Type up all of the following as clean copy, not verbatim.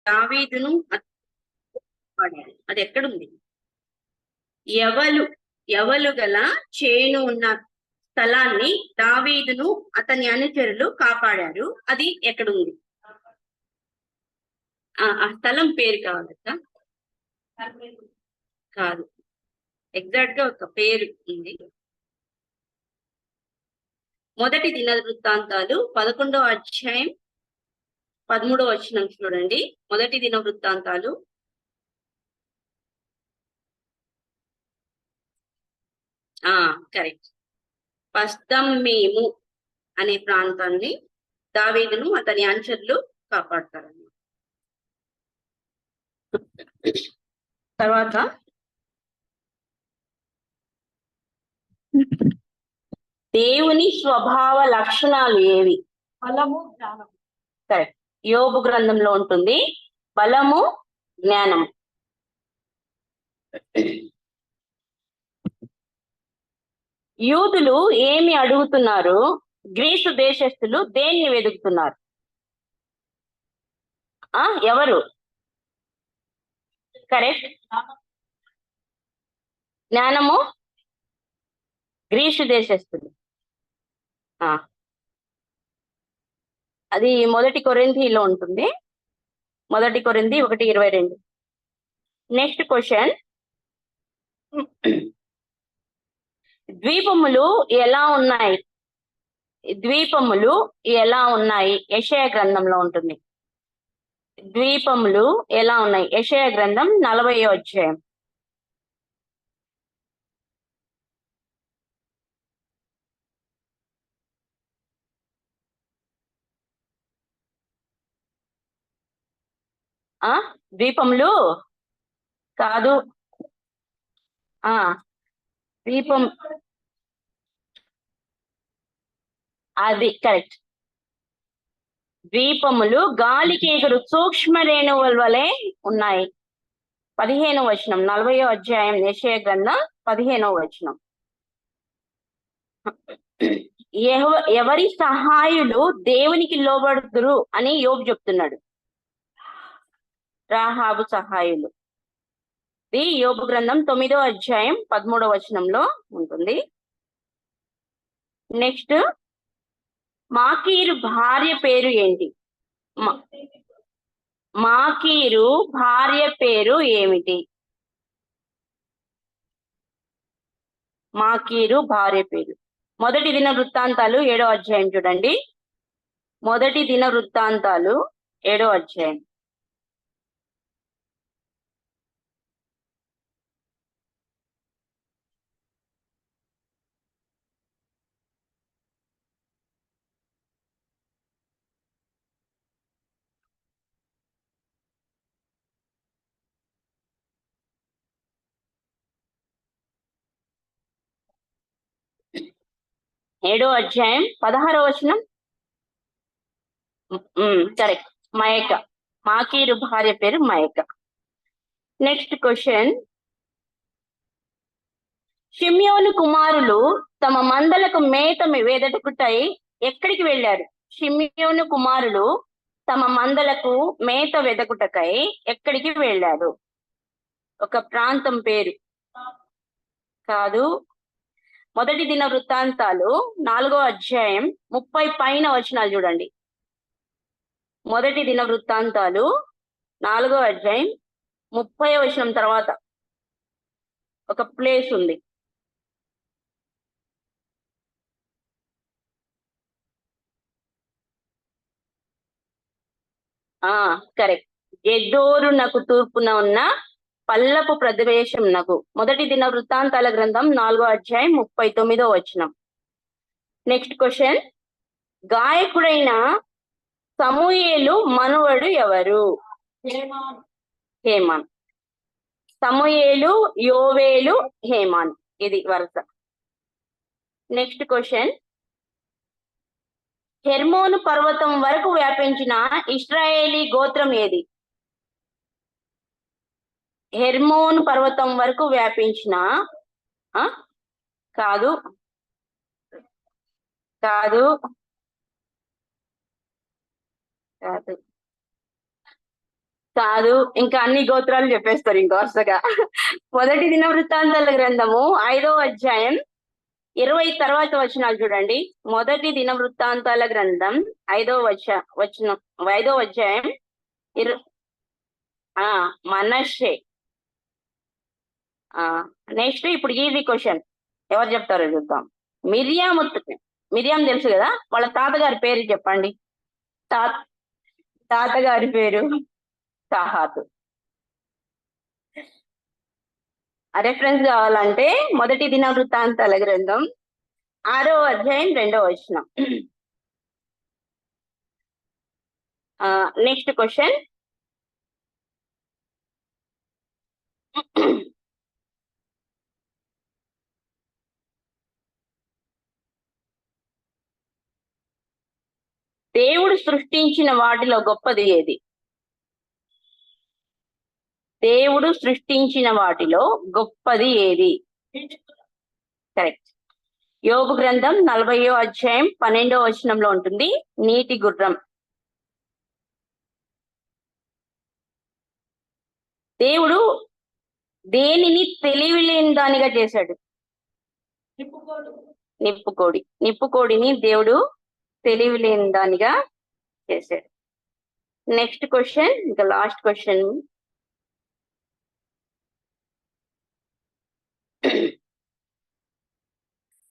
దావీదును పాడారు. అది ఎక్కడుంది? ఎవలు ఎవలు గల చేను ఉన్న స్థలాన్ని దావీదును అతని అనుచరులు కాపాడారు. అది ఎక్కడుంది? ఆ స్థలం పేరు కావాలక్క. కాదు, ఎగ్జాక్ట్ గా ఒక పేరు ఉంది. మొదటి దినవృత్తాంతాలు 11వ అధ్యాయం 13వ వచనం చూడండి. మొదటి దినవృత్తాంతాలు కరెక్ట్. పస్తమ్మీము అనే ప్రాంతాన్ని దావీదును అతని అనుచరులు కాపాడతారన్నమాట. తర్వాత దేవుని స్వభావ లక్షణాలు ఏవి? బలము, జ్ఞానం. కరెక్ట్. యోబు గ్రంథంలో ఉంటుంది బలము, జ్ఞానం. యూదులు ఏమి అడుగుతున్నారు? గ్రీసు దేశస్థులు దేన్ని వెతుకుతున్నారు? ఎవరు? కరెక్ట్. జ్ఞానము గ్రీసు దేశస్థులు. అది మొదటి కొరింథీలో ఉంటుంది. మొదటి కొరింథీ 1:22. నెక్స్ట్ క్వశ్చన్, ద్వీపములు ఎలా ఉన్నాయి? ద్వీపములు ఎలా ఉన్నాయి? యెషయా గ్రంథంలో ఉంటుంది. ద్వీపములు ఎలా ఉన్నాయి? యెషయా గ్రంథం 40వ అధ్యాయం. ద్వీపములు కాదు. ద్వీపం అది కరెక్ట్. ద్వీపములు గాలికి ఎగురు సూక్ష్మ రేణువుల వలె ఉన్నాయి. 15వ వచనం, 40వ అధ్యాయం యెషయా గ్రంథం 15వ వచనం. ఎవరి సహాయులు దేవునికి లోబడుతురు అని యోబు చెప్తున్నాడు. రాహాబు సహాయులు. ఇది యోబు గ్రంథం 9వ అధ్యాయం 13వ వచనంలో ఉంటుంది. నెక్స్ట్, మాకీరు భార్య పేరు ఏంటి? మాకీరు భార్య పేరు ఏమిటి? మాకీరు భార్య పేరు. మొదటి దిన వృత్తాంతాలు 7వ అధ్యాయం చూడండి. మొదటి దిన వృత్తాంతాలు 7వ అధ్యాయం. ఏడో అధ్యాయం 16వ వచనం. కరెక్ట్. మయక. మాకీరు భార్య పేరు మయక. నెక్స్ట్ క్వశ్చన్, షిమ్యోను కుమారులు తమ మందలకు మేత వెదకుటై ఎక్కడికి వెళ్ళారు? షిమ్యోను కుమారులు తమ మందలకు మేత వెదకుటకై ఎక్కడికి వెళ్ళారు? ఒక ప్రాంతం పేరు కాదు. మొదటి దిన వృత్తాంతాలు 4వ అధ్యాయం 30 పైన వచనాలు చూడండి. మొదటి దిన వృత్తాంతాలు 4వ అధ్యాయం 30వ వచనం తర్వాత ఒక ప్లేస్ ఉంది. కరెక్ట్. గెదోరునకు తూర్పున ఉన్న పల్లపు ప్రదేశం నకు. మొదటి దిన వృత్తాంతాల గ్రంథం 4వ అధ్యాయం 39వ వచనం. నెక్స్ట్ క్వశ్చన్, గాయకుడైన సమూయేలు మనువడు ఎవరు? హేమాన్. సమూయేలు, యోవేలు, హేమాన్, ఇది వరుస. నెక్స్ట్ క్వశ్చన్, హెర్మోను పర్వతం వరకు వ్యాపించిన ఇశ్రాయేలీ గోత్రం ఏది? హెర్మోను పర్వతం వరకు వ్యాపించిన కాదు కాదు కాదు కాదు, ఇంకా అన్ని గోత్రాలు చెప్పేస్తారు ఇంకా వరుసగా. మొదటి దినవృత్తాంతాల గ్రంథము 5వ అధ్యాయం 20 తర్వాత వచనాలు చూడండి. మొదటి దినవృత్తాంతాల గ్రంథం 5వ అధ్యాయం మనషే. నెక్స్ట్ ఇప్పుడు ఈజీ క్వశ్చన్, ఎవరు చెప్తారో చూద్దాం. మిరియాం తెలుసు కదా, వాళ్ళ తాతగారి పేరు చెప్పండి. తాతగారి పేరు తాహాతు. రెఫరెన్స్ కావాలంటే మొదటి దినవృత్తాంతాల గ్రంథం 6వ అధ్యాయం 2వ వచనం. నెక్స్ట్ క్వశ్చన్, దేవుడు సృష్టించిన వాటిలో గొప్పది ఏది? దేవుడు సృష్టించిన వాటిలో గొప్పది ఏది? కరెక్ట్. యోబు గ్రంథం 40వ అధ్యాయం 12వ వచనంలో ఉంటుంది, నీటి గుర్రం. దేవుడు దేనిని తెలివి లేని దానిగా చేశాడు? నిప్పుకోడిని దేవుడు తెలివి లేని దానిగా చేశాడు. నెక్స్ట్ క్వశ్చన్, ఇంకా లాస్ట్ క్వశ్చన్.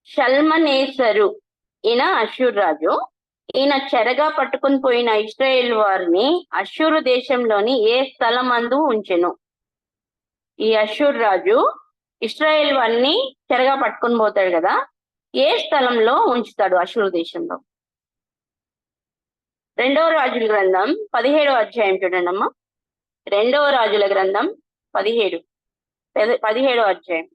షల్మనేసరు, ఈయన అష్షూరు రాజు. ఈయన చెరగా పట్టుకుని పోయిన ఇశ్రాయేల్ వారిని అష్షూరు దేశంలోని ఏ స్థలమందు ఉంచెను? ఈ అష్షూరు రాజు ఇశ్రాయేల్ వారిని చెరగా పట్టుకుని పోతాడు కదా, ఏ స్థలంలో ఉంచుతాడు అష్షూరు దేశంలో? 2వ రాజుల గ్రంథం 17వ అధ్యాయం చూడండి అమ్మా. 2వ రాజుల గ్రంథం 17వ అధ్యాయం.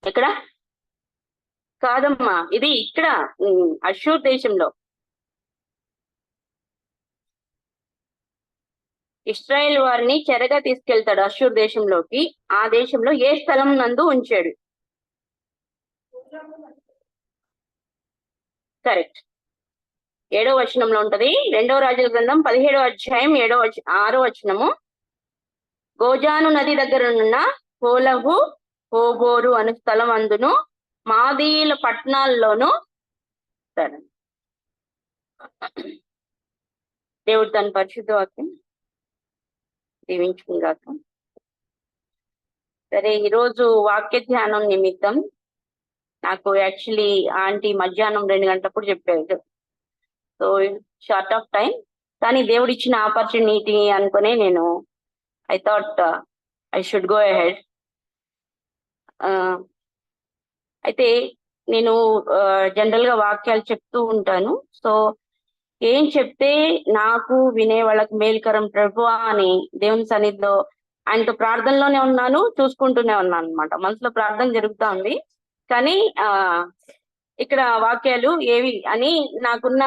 ఎక్కడ? కాదమ్మా, ఇది ఇక్కడ అష్షూర్ దేశంలో. ఇశ్రాయేల్ వారిని చెరగా తీసుకెళ్తాడు అష్షూర్ దేశంలోకి. ఆ దేశంలో ఏ స్థలం నందు ఉంచాడు? కరెక్ట్. 7వ వచనంలో ఉంటది. 2వ రాజుల గ్రంథం 17వ అధ్యాయం 6వ వచనము. గోజాను నది దగ్గరనున్న హోలహు హోబోరు అను స్థలం అందును మాదీయుల పట్టణాల్లోనూ. దేవుడు తన పరిశుద్ధ వాక్యం దీవించుగాక. సరే, ఈరోజు వాక్య ధ్యానం నిమిత్తం నాకు యాక్చువల్లీ ఆంటీ మధ్యాహ్నం 2 గంటలప్పుడు చెప్పారు. సో షార్ట్ ఆఫ్ టైం, కానీ దేవుడు ఇచ్చిన ఆపర్చునిటీ అనుకునే నేను I thought I should go ahead. అయితే నేను జనరల్ గా వాక్యాలు చెప్తూ ఉంటాను. సో ఏం చెప్తే నాకు వినే వాళ్ళకి మేలుకరం ప్రభువా అని దేవుని సన్నిధిలో ఆయనతో ప్రార్థనలోనే ఉన్నాను, చూసుకుంటూనే ఉన్నాను అనమాట. మనసులో ప్రార్థన జరుగుతా ఉంది, కానీ ఇక్కడ వాక్యాలు ఏవి అని నాకున్న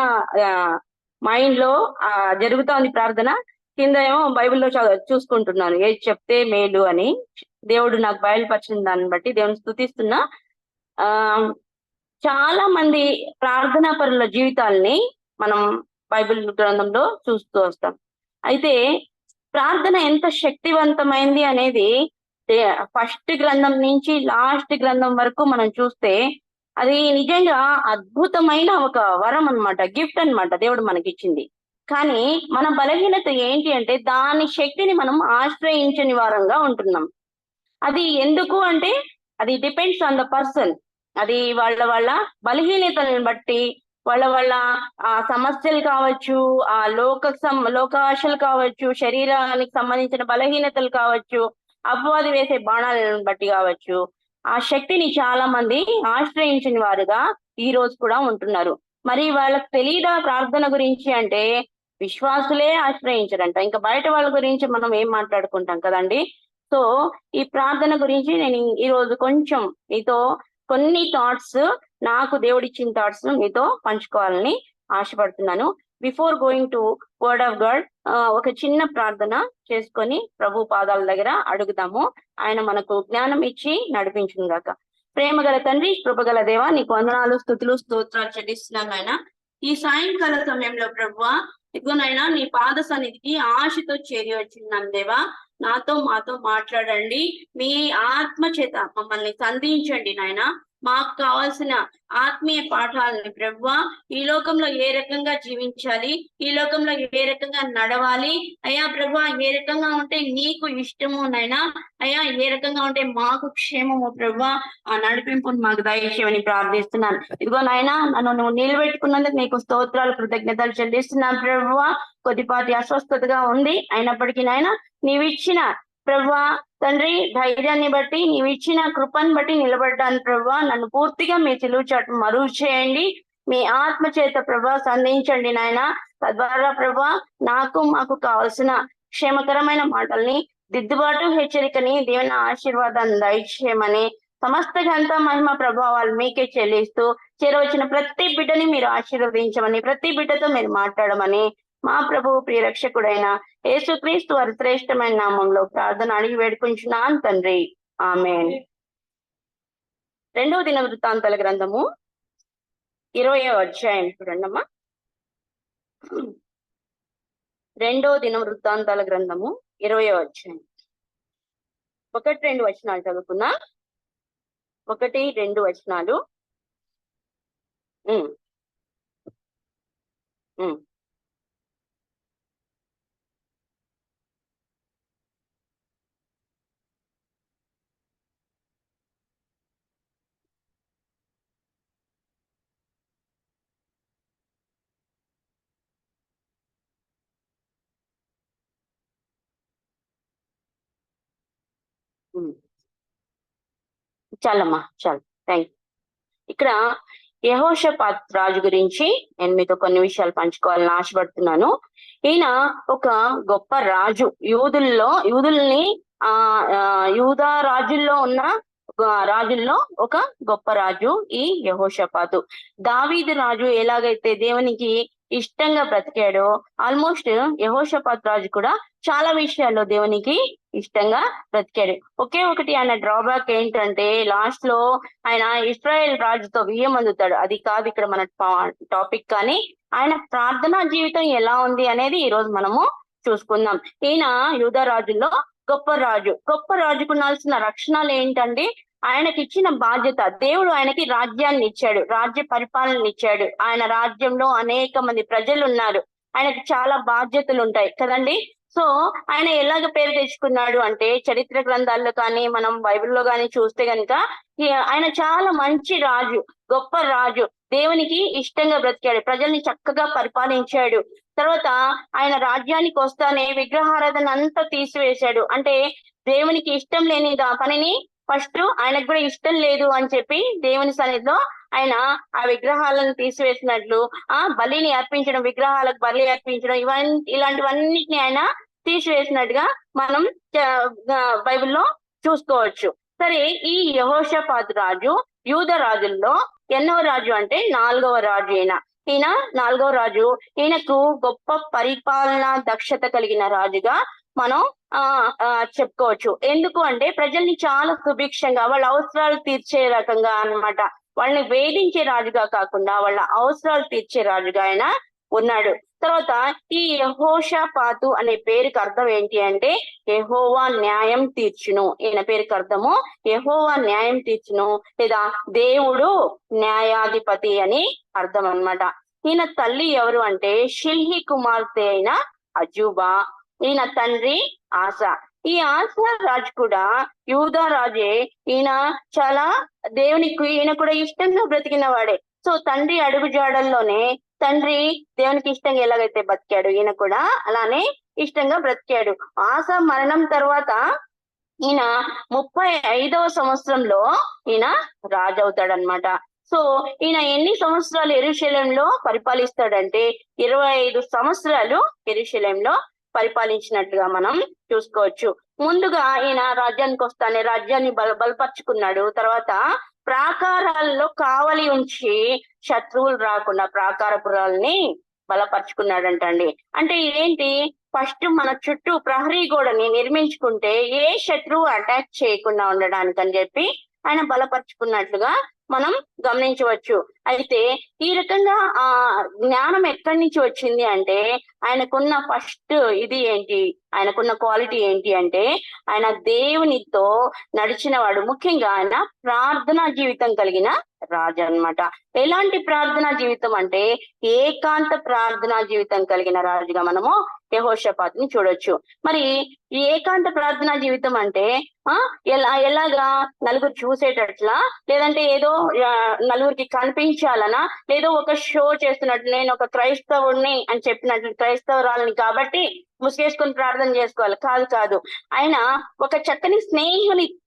మైండ్ లో జరుగుతా ఉంది ప్రార్థన. కింద ఏమో బైబిల్లో చూసుకుంటున్నాను ఏది చెప్తే మేలు అని. దేవుడు నాకు బయలుపరిచిన దాన్ని బట్టి దేవుని స్తుతిస్తున్నా. చాలా మంది ప్రార్థనా పరుల జీవితాలని మనం బైబిల్ గ్రంథంలో చూస్తూ వస్తాం. అయితే ప్రార్థన ఎంత శక్తివంతమైంది అనేది ఫస్ట్ గ్రంథం నుంచి లాస్ట్ గ్రంథం వరకు మనం చూస్తే అది నిజంగా అద్భుతమైన ఒక వరం అన్నమాట, గిఫ్ట్ అన్నమాట దేవుడు మనకిచ్చింది. కానీ మన బలహీనత ఏంటి అంటే దాని శక్తిని మనం ఆశ్రయించని వారంగా ఉంటున్నాం. అది ఎందుకు అంటే అది డిపెండ్స్ ఆన్ ద పర్సన్. అది వాళ్ళ బలహీనతలను బట్టి, వాళ్ళ ఆ సమస్యలు కావచ్చు, ఆ లోకాశలు కావచ్చు, శరీరానికి సంబంధించిన బలహీనతలు కావచ్చు, అపవాది వేసే బాణాలను బట్టి కావచ్చు, ఆ శక్తిని చాలా మంది ఆశ్రయించిన వారుగా ఈ రోజు కూడా ఉంటున్నారు. మరి వాళ్ళకి తెలియదా ప్రార్థన గురించి అంటే? విశ్వాసులే ఆశ్రయించరంట, ఇంకా బయట వాళ్ళ గురించి మనం ఏం మాట్లాడుకుంటాం కదండి. సో ఈ ప్రార్థన గురించి నేను ఈ రోజు కొంచెం మీతో కొన్ని థాట్స్, నాకు దేవుడిచ్చిన థాట్స్ మీతో పంచుకోవాలని ఆశపడుతున్నాను. Before going to word of God ఒక చిన్న ప్రార్థన చేసుకొని ప్రభు పాదాల దగ్గర అడుగుదాము. ఆయన మనకు జ్ఞానం ఇచ్చి నడిపించును గాక. ప్రేమగల తండ్రి, కృపగల దేవ, నీకు వందనాలు, స్తుతులు, స్తోత్రాలు చెల్లిస్తున్నాను ఆయన. ఈ సాయంకాల సమయంలో ప్రభువా, ఇదిగోనైనా నీ పాద సన్నిధికి ఆశతో చేరి వచ్చిన్నాను దేవా. మాతో మాట్లాడండి. మీ ఆత్మ చేత మమ్మల్ని సంధించండి నాయన. మాకు కావాల్సిన ఆత్మీయ పాఠాలని ప్రభువా, ఈ లోకంలో ఏ రకంగా జీవించాలి, ఈ లోకంలో ఏ రకంగా నడవాలి అయ్యా ప్రభువా, ఏ రకంగా ఉంటే నీకు ఇష్టము నైనా అయ్యా, ఏ రకంగా ఉంటే మాకు క్షేమము ప్రభువా, ఆ నడిపింపును మాకు దయచేయమని ప్రార్థిస్తున్నాను. ఇదిగో నాయన, నన్ను నువ్వు నిలబెట్టుకున్నందుకు నీకు స్తోత్రాలు, కృతజ్ఞతలు చెల్లిస్తున్నాను ప్రభువా. కొద్దిపాటి అస్వస్థతగా ఉంది, అయినప్పటికీ నాయన నీవిచ్చిన ప్రభువా తండ్రి ధైర్యాన్ని బట్టి, నీవిచ్చిన కృపను బట్టి నిలబడ్డాను ప్రభువా. నన్ను పూర్తిగా మీ సిలువ చాటు మరుగు చేయండి. మీ ఆత్మ చేత ప్రభువా సంధించండి నాయన. తద్వారా ప్రభువా మాకు కావలసిన క్షేమకరమైన మాటల్ని, దిద్దుబాటు హెచ్చరికని, దేవుని ఆశీర్వాదాన్ని దయచేయమని, సమస్త ఘనత మహిమ ప్రభావాలు మీకే చెల్లిస్తూ చేరవచ్చిన ప్రతి బిడ్డని మీరు ఆశీర్వదించమని, ప్రతి బిడ్డతో మీరు మాట్లాడమని మా ప్రభువు ప్రియరక్షకుడైన యేసుక్రీస్తు వారి శ్రేష్టమైన నామంలో ప్రార్థన అడిగి వేడుకుంటున్నాను తండ్రి, ఆమేన్. 2వ దినవృత్తాంతాల గ్రంథము 20వ అధ్యాయం చూడండమ్మా. 2వ దినవృత్తాంతాల గ్రంథము 20వ అధ్యాయం 1-2 వచనాలు చదువుకున్నా. 1-2 వచనాలు. చాలమ్మా, చాలు, థ్యాంక్ యూ. ఇక్కడ యెహోషాపాతు రాజు గురించి నేను మీతో కొన్ని విషయాలు పంచుకోవాలని ఆశపడుతున్నాను. ఈయన ఒక గొప్ప రాజు. యూదుల్ని యూదా రాజుల్లో ఉన్న రాజుల్లో ఒక గొప్ప రాజు ఈ యెహోషాపాతు. దావీదు రాజు ఎలాగైతే దేవునికి ఇష్టంగా బ్రతికాడో, ఆల్మోస్ట్ యెహోషాపాతు రాజు కూడా చాలా విషయాల్లో దేవునికి ఇష్టంగా బ్రతికాడు. ఒకే ఒకటి ఆయన డ్రాబ్యాక్ ఏంటంటే, లాస్ట్ లో ఆయన ఇశ్రాయేల్ రాజుతో వియ్యం అందుతాడు. అది కాదు ఇక్కడ మన టాపిక్. కానీ ఆయన ప్రార్థనా జీవితం ఎలా ఉంది అనేది ఈ రోజు మనము చూసుకుందాం. ఈయన యూదా రాజుల్లో గొప్ప రాజు. గొప్ప రాజుకు ఉండాల్సిన లక్షణాలు ఏంటంటే, ఆయనకి ఇచ్చిన బాధ్యత, దేవుడు ఆయనకి రాజ్యాన్ని ఇచ్చాడు, రాజ్య పరిపాలన ఇచ్చాడు. ఆయన రాజ్యంలో అనేక మంది ప్రజలు ఉన్నారు, ఆయనకి చాలా బాధ్యతలు ఉంటాయి కదండి. సో ఆయన ఎలాగ పేరు తెచ్చుకున్నాడు అంటే, చరిత్ర గ్రంథాల్లో కానీ మనం బైబిల్లో కానీ చూస్తే గనుక ఆయన చాలా మంచి రాజు, గొప్ప రాజు. దేవునికి ఇష్టంగా బ్రతికాడు, ప్రజల్ని చక్కగా పరిపాలించాడు. తర్వాత ఆయన రాజ్యానికి వస్తానే విగ్రహారాధన అంతా తీసివేశాడు. అంటే దేవునికి ఇష్టం లేని పనిని ఫస్ట్ ఆయనకు కూడా ఇష్టం లేదు అని చెప్పి దేవుని సన్నిధిలో ఆయన ఆ విగ్రహాలను తీసివేసినట్లు, బలిని అర్పించడం, విగ్రహాలకు బలి అర్పించడం, ఇలాంటివన్నిటిని ఆయన తీసివేసినట్టుగా మనం బైబిల్లో చూసుకోవచ్చు. సరే, ఈ యెహోషాపాతు రాజు యూదా రాజుల్లో ఎన్నో రాజు అంటే 4వ రాజు. ఈయన 4వ రాజు. ఈయనకు గొప్ప పరిపాలన దక్షత కలిగిన రాజుగా మనం చెప్పుకోవచ్చు. ఎందుకు అంటే ప్రజల్ని చాలా సుభిక్షంగా వాళ్ళ అవసరాలు తీర్చే రకంగా అన్నమాట. వాళ్ళని వేధించే రాజుగా కాకుండా వాళ్ళ అవసరాలు తీర్చే రాజుగా ఆయన ఉన్నాడు. తర్వాత ఈ యెహోషాపాతు అనే పేరుకి అర్థం ఏంటి అంటే, యెహోవా న్యాయం తీర్చును. ఈయన పేరుకి అర్థము యెహోవా న్యాయం తీర్చును, లేదా దేవుడు న్యాయాధిపతి అని అర్థం అన్నమాట. ఈయన తల్లి ఎవరు అంటే షిల్హి కుమార్తె అయిన అజూబా. ఈయన తండ్రి ఆసా. ఈ ఆసా రాజు కూడా యూదా రాజే. ఈయన చాలా ఈయన కూడా ఇష్టంగా బ్రతికిన వాడే. సో తండ్రి అడుగు జాడల్లోనే తండ్రి దేవునికి ఇష్టంగా ఎలాగైతే బతికాడు, ఈయన కూడా అలానే ఇష్టంగా బ్రతికాడు. ఆసా మరణం తర్వాత ఈయన 35వ సంవత్సరంలో ఈయన రాజు అవుతాడనమాట. సో ఈయన ఎన్ని సంవత్సరాలు యెరూషలేంలో పరిపాలిస్తాడంటే 25 సంవత్సరాలు యెరూషలేంలో పరిపాలించినట్టుగా మనం చూసుకోవచ్చు. ముందుగా ఈయన రాజ్యానికి వస్తానే రాజ్యాన్ని బలపరుచుకున్నాడు. తర్వాత ప్రాకారాల్లో కావలి ఉంచి శత్రువులు రాకుండా ప్రాకారపురాల్ని బలపరుచుకున్నాడంటండి. అంటే ఏంటి, ఫస్ట్ మన చుట్టూ ప్రహరీ గోడని నిర్మించుకుంటే ఏ శత్రువు అటాక్ చేయకుండా ఉండడానికి అని చెప్పి ఆయన బలపరుచుకున్నట్లుగా మనం గమనించవచ్చు. అయితే ఈ రకంగా ఆ జ్ఞానం ఎక్కడి నుంచి వచ్చింది అంటే ఆయనకున్న ఫస్ట్ ఇది ఏంటి, ఆయనకున్న క్వాలిటీ ఏంటి అంటే ఆయన దేవునితో నడిచిన వాడు. ముఖ్యంగా ఆయన ప్రార్థనా జీవితం కలిగిన రాజు అన్నమాట. ఎలాంటి ప్రార్థనా జీవితం అంటే ఏకాంత ప్రార్థనా జీవితం కలిగిన రాజుగా మనము యెహోషాపాతుని చూడొచ్చు. మరి ఈ ఏకాంత ప్రార్థనా జీవితం అంటే ఎలాగా నలుగురు చూసేటట్లా, లేదంటే ఏదో నలుగురికి కనిపించాలనా, లేదో ఒక షో చేస్తున్నట్టు, నేను ఒక క్రైస్తవుడిని అని చెప్పినట్లు, క్రైస్తవురాలని కాబట్టి ముసుగేసుకొని ప్రార్థన చేసుకోవాలి, కాదు కాదు. ఆయన ఒక చక్కని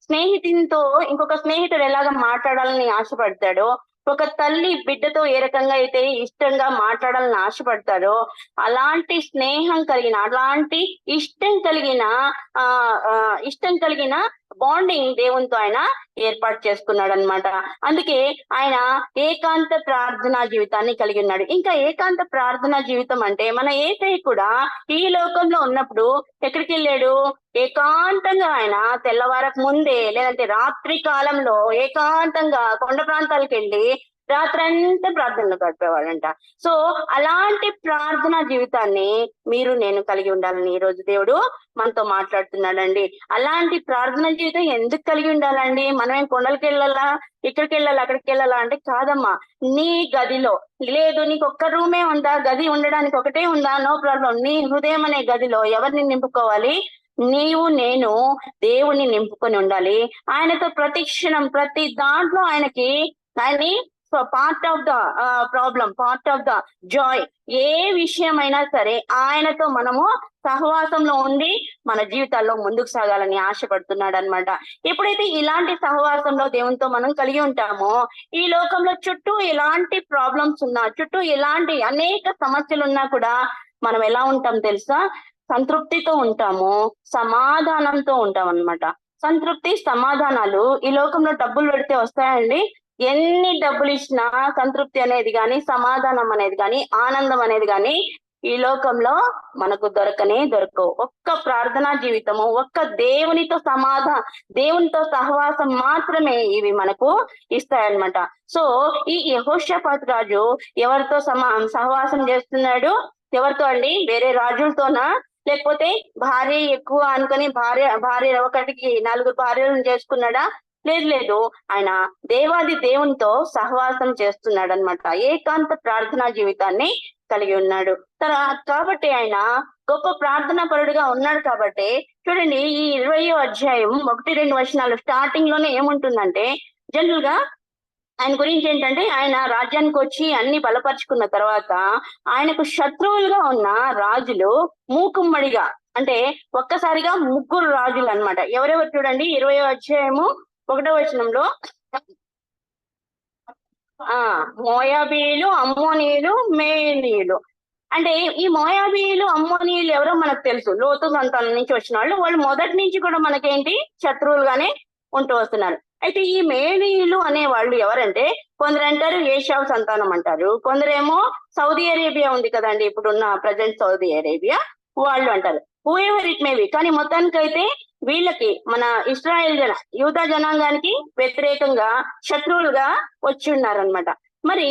స్నేహితునితో ఇంకొక స్నేహితుడు ఎలాగ మాట్లాడాలని ఆశపడతాడో, ఒక తల్లి బిడ్డతో ఏ రకంగా అయితే ఇష్టంగా మాట్లాడాలని ఆశపడతాడో, అలాంటి స్నేహం కలిగిన, అలాంటి ఇష్టం కలిగిన బాండింగ్ దేవునితో ఆయన ఏర్పాటు చేసుకున్నాడు అనమాట. అందుకే ఆయన ఏకాంత ప్రార్థనా జీవితాన్ని కలిగి ఉన్నాడు. ఇంకా ఏకాంత ప్రార్థనా జీవితం అంటే మన యేసయ్య కూడా ఈ లోకంలో ఉన్నప్పుడు ఎక్కడికి వెళ్ళాడు? ఏకాంతంగా ఆయన తెల్లవారకు ముందే, లేదంటే రాత్రి కాలంలో ఏకాంతంగా కొండ ప్రాంతాలకు వెళ్ళి రాత్రంతా ప్రార్థనలు గడిపేవాడంట. సో అలాంటి ప్రార్థనా జీవితాన్ని మీరు నేను కలిగి ఉండాలని ఈ రోజు దేవుడు మనతో మాట్లాడుతున్నాడండి. అలాంటి ప్రార్థనా జీవితం ఎందుకు కలిగి ఉండాలండి? మనమేం కొండలకి వెళ్ళాలా, ఇక్కడికి వెళ్ళాలా, అక్కడికి వెళ్ళాలా అంటే కాదమ్మా. నీ గదిలో లేదు, నీకు ఒక్క రూమే ఉందా, గది ఉండడానికి ఒకటే ఉందా, నో ప్రాబ్లం. నీ హృదయం అనే గదిలో ఎవరిని నింపుకోవాలి? నీవు నేను దేవుణ్ణి నింపుకొని ఉండాలి. ఆయనతో ప్రతి క్షణం ప్రతి దాంట్లో ఆయన్ని part of the problem, part of the joy. ఏ విషయమైనా సరే ఆయనతో మనము సహవాసంలో ఉండి మన జీవితాల్లో ముందుకు సాగాలని ఆశపడుతున్నాడు అనమాట. ఎప్పుడైతే ఇలాంటి సహవాసంలో దేవునితో మనం కలిగి ఉంటామో, ఈ లోకంలో చుట్టూ ఎలాంటి ప్రాబ్లమ్స్ ఉన్నా, చుట్టూ ఎలాంటి అనేక సమస్యలు ఉన్నా కూడా మనం ఎలా ఉంటాం తెలుసా? సంతృప్తితో ఉంటాము, సమాధానంతో ఉంటాం అన్నమాట. సంతృప్తి, సమాధానాలు ఈ లోకంలో డబ్బులు పెడితే వస్తాయండి? ఎన్ని డబ్బులు ఇచ్చినా సంతృప్తి అనేది కానీ, సమాధానం అనేది కానీ, ఆనందం అనేది కానీ ఈ లోకంలో మనకు దొరకవు. ఒక్క ప్రార్థనా జీవితము, ఒక్క దేవునితో సహవాసం మాత్రమే ఇవి మనకు ఇస్తాయన్నమాట. సో ఈ యెహోషాపాతు రాజు ఎవరితో సహవాసం చేస్తున్నాడు? ఎవరితో అండి? వేరే రాజులతోనా? లేకపోతే భార్య ఎక్కువ అనుకుని భార్య ఒకటికి 4 భార్యలను చేసుకున్నాడా? లేదు. ఆయన దేవాది దేవునితో సహవాసం చేస్తున్నాడు అనమాట. ఏకాంత ప్రార్థనా జీవితాన్ని కలిగి ఉన్నాడు. కాబట్టి ఆయన గొప్ప ప్రార్థనా పరుడుగా ఉన్నాడు. కాబట్టి చూడండి, ఈ 20వ అధ్యాయం 1-2 వచనాలు స్టార్టింగ్ లోనే ఏముంటుందంటే, జనరల్ గా ఆయన గురించి ఏంటంటే, ఆయన రాజ్యానికి వచ్చి అన్ని బలపరుచుకున్న తర్వాత ఆయనకు శత్రువులుగా ఉన్న రాజులు మూకుమ్మడిగా, అంటే ఒక్కసారిగా 3 రాజులు అన్నమాట. ఎవరెవరు చూడండి, 20వ అధ్యాయము 1వ వచనంలో మోయాబీయులు, అమ్మోనీయులు, మేనీయులు. అంటే ఈ మోయాబీయులు, అమ్మోనీయులు ఎవరో మనకు తెలుసు, లోతు సంతానం నుంచి వచ్చిన వాళ్ళు మొదటి నుంచి కూడా మనకేంటి శత్రువులుగానే ఉంటూ వస్తున్నారు. అయితే ఈ మేనీయులు అనే వాళ్ళు ఎవరంటే, కొందరు అంటారు ఏషావు సంతానం అంటారు, కొందరేమో సౌదీ అరేబియా ఉంది కదండి, ఇప్పుడున్న ప్రజెంట్ సౌదీ అరేబియా, వాళ్ళు అంటారు. Whoever it may be. కానీ మొత్తానికైతే వీళ్ళకి, మన ఇస్రాయేల్ యూదా జనాంగానికి వ్యతిరేకంగా శత్రువులుగా వచ్చి ఉన్నారనమాట. మరి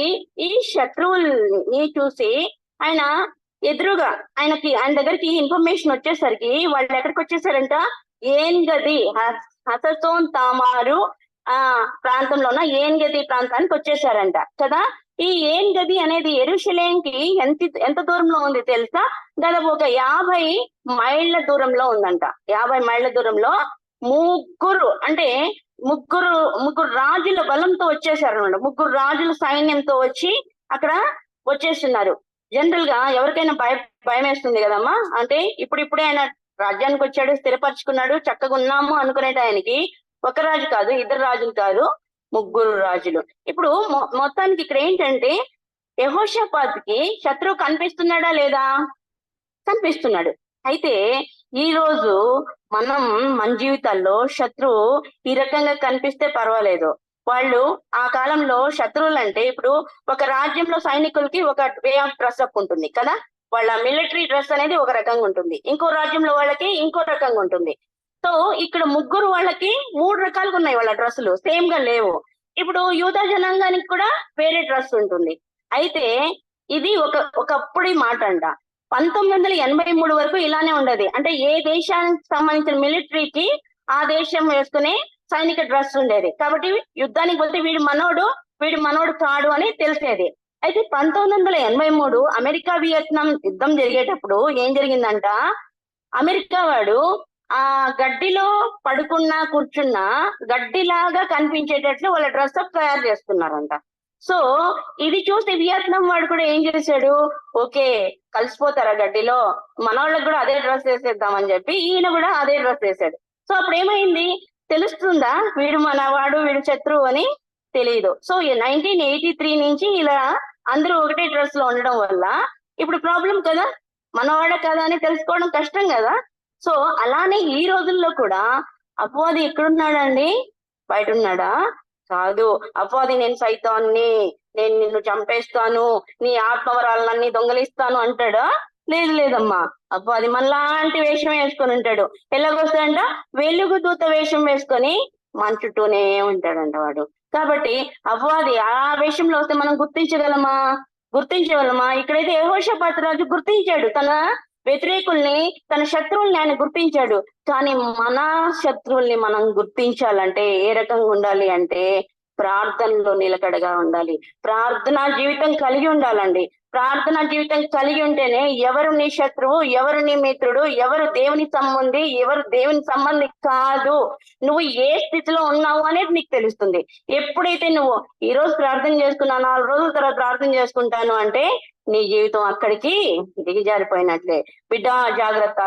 ఈ శత్రువుల్ని చూసి ఆయన ఎదురుగా ఆయన దగ్గరికి ఇన్ఫర్మేషన్ వచ్చేసరికి వాళ్ళు ఎక్కడికి వచ్చేసారంట? ఏన్గది, హససోన్ తామారు ప్రాంతంలో ఉన్న ఏన్గది ప్రాంతానికి వచ్చేసారంట కదా. ఈ ఏన్గది అనేది యెరూషలేంకి ఎంత దూరంలో ఉంది తెలుసా? దాదాపు ఒక 50 మైళ్ళ దూరంలో ఉందంట. 50 మైళ్ళ దూరంలో ముగ్గురు రాజుల బలంతో వచ్చేసారు అనమాట. 3 రాజుల సైన్యంతో వచ్చి అక్కడ వచ్చేస్తున్నారు. జనరల్ గా ఎవరికైనా భయం వేస్తుంది కదమ్మా. అంటే ఇప్పుడే ఆయన రాజ్యానికి వచ్చాడు, స్థిరపరచుకున్నాడు, చక్కగా ఉన్నాము అనుకునే ఆయనకి ఒక రాజు కాదు, 2 రాజులు కాదు, 3 రాజులు. ఇప్పుడు మొత్తానికి ఇక్కడ ఏంటంటే, యెహోషాపాతుకి శత్రువు కనిపిస్తున్నాడా లేదా? కనిపిస్తున్నాడు. అయితే ఈ రోజు మన జీవితాల్లో శత్రువు ఈ రకంగా కనిపిస్తే పర్వాలేదు. వాళ్ళు ఆ కాలంలో శత్రువులు అంటే, ఇప్పుడు ఒక రాజ్యంలో సైనికులకి ఒక వే ఆఫ్ డ్రెస్ అప్ ఉంటుంది కదా. వాళ్ళ మిలిటరీ డ్రెస్ అనేది ఒక రకంగా ఉంటుంది, ఇంకో రాజ్యంలో వాళ్ళకి ఇంకో రకంగా ఉంటుంది. సో ఇక్కడ ముగ్గురు వాళ్ళకి 3 రకాలుగా ఉన్నాయి వాళ్ళ డ్రెస్సులు, సేమ్ గా లేవు. ఇప్పుడు యూదా జనాంగానికి కూడా వేరే డ్రెస్ ఉంటుంది. అయితే ఇది ఒకప్పుడు మాట అంట. 1983 వరకు ఇలానే ఉండేది. అంటే ఏ దేశానికి సంబంధించిన మిలిటరీకి ఆ దేశం వేసుకునే సైనిక డ్రెస్ ఉండేది. కాబట్టి యుద్ధానికి పోతే వీడి మనోడు కాడు అని తెలిసేది. అయితే 1983 అమెరికా వియత్నాం యుద్ధం జరిగేటప్పుడు ఏం జరిగిందంట, అమెరికా వాడు ఆ గడ్డిలో పడుకున్నా కూర్చున్నా గడ్డిలాగా కనిపించేటట్లు వాళ్ళ డ్రెస్ అప్ తయారు చేస్తున్నారంట. సో ఇది చూసి వియత్నాం వాడు కూడా ఏం చేశాడు, ఓకే కలిసిపోతారా గడ్డిలో, మన వాళ్ళకి కూడా అదే డ్రెస్ వేసేద్దామని చెప్పి ఈయన కూడా అదే డ్రెస్ వేసాడు. సో అప్పుడు ఏమైంది, తెలుస్తుందా వీడు మనవాడు వీడు శత్రువు అని తెలియదు. సో 1983 నుంచి ఇలా అందరూ ఒకటే డ్రెస్ లో ఉండడం వల్ల ఇప్పుడు ప్రాబ్లం కదా, మనవాడే కదా అని తెలుసుకోవడం కష్టం కదా. సో అలానే ఈ రోజుల్లో కూడా అపవాది ఎక్కడున్నాడండి, బయట ఉన్నాడా? కాదు. అపవాది నేను సైతాన్ని, నేను నిన్ను చంపేస్తాను, నీ ఆత్మవరాలన్నీ దొంగలిస్తాను అంటాడా? లేదమ్మా. అపవాది మనలాంటి వేషం వేసుకొని ఉంటాడు. ఎలాగొస్తాడంట, వెలుగు దూత వేషం వేసుకొని మన చుట్టూనే ఉంటాడంట వాడు. కాబట్టి అపవాది ఆ వేషంలో వస్తే మనం గుర్తించగలమా? ఇక్కడైతే యెహోషాపాతు రాజు గుర్తించాడు, తన వ్యతిరేకుల్ని, తన శత్రువుల్ని ఆయన గుర్తించాడు. కానీ మన శత్రువుల్ని మనం గుర్తించాలంటే ఏ రకంగా ఉండాలి అంటే ప్రార్థనలో నిలకడగా ఉండాలి, ప్రార్థనా జీవితం కలిగి ఉండాలండి. ప్రార్థనా జీవితం కలిగి ఉంటేనే ఎవరు నీ శత్రువు, ఎవరు నీ మిత్రుడు, ఎవరు దేవుని సంబంధి, ఎవరు దేవుని సంబంధి కాదు, నువ్వు ఏ స్థితిలో ఉన్నావు అనేది నీకు తెలుస్తుంది. ఎప్పుడైతే నువ్వు ఈ రోజు ప్రార్థన చేసుకున్నా 4 రోజుల తర్వాత ప్రార్థన చేసుకుంటాను అంటే నీ జీవితం అక్కడికి దిగజారిపోయినట్లే. బిడ్డ జాగ్రత్త,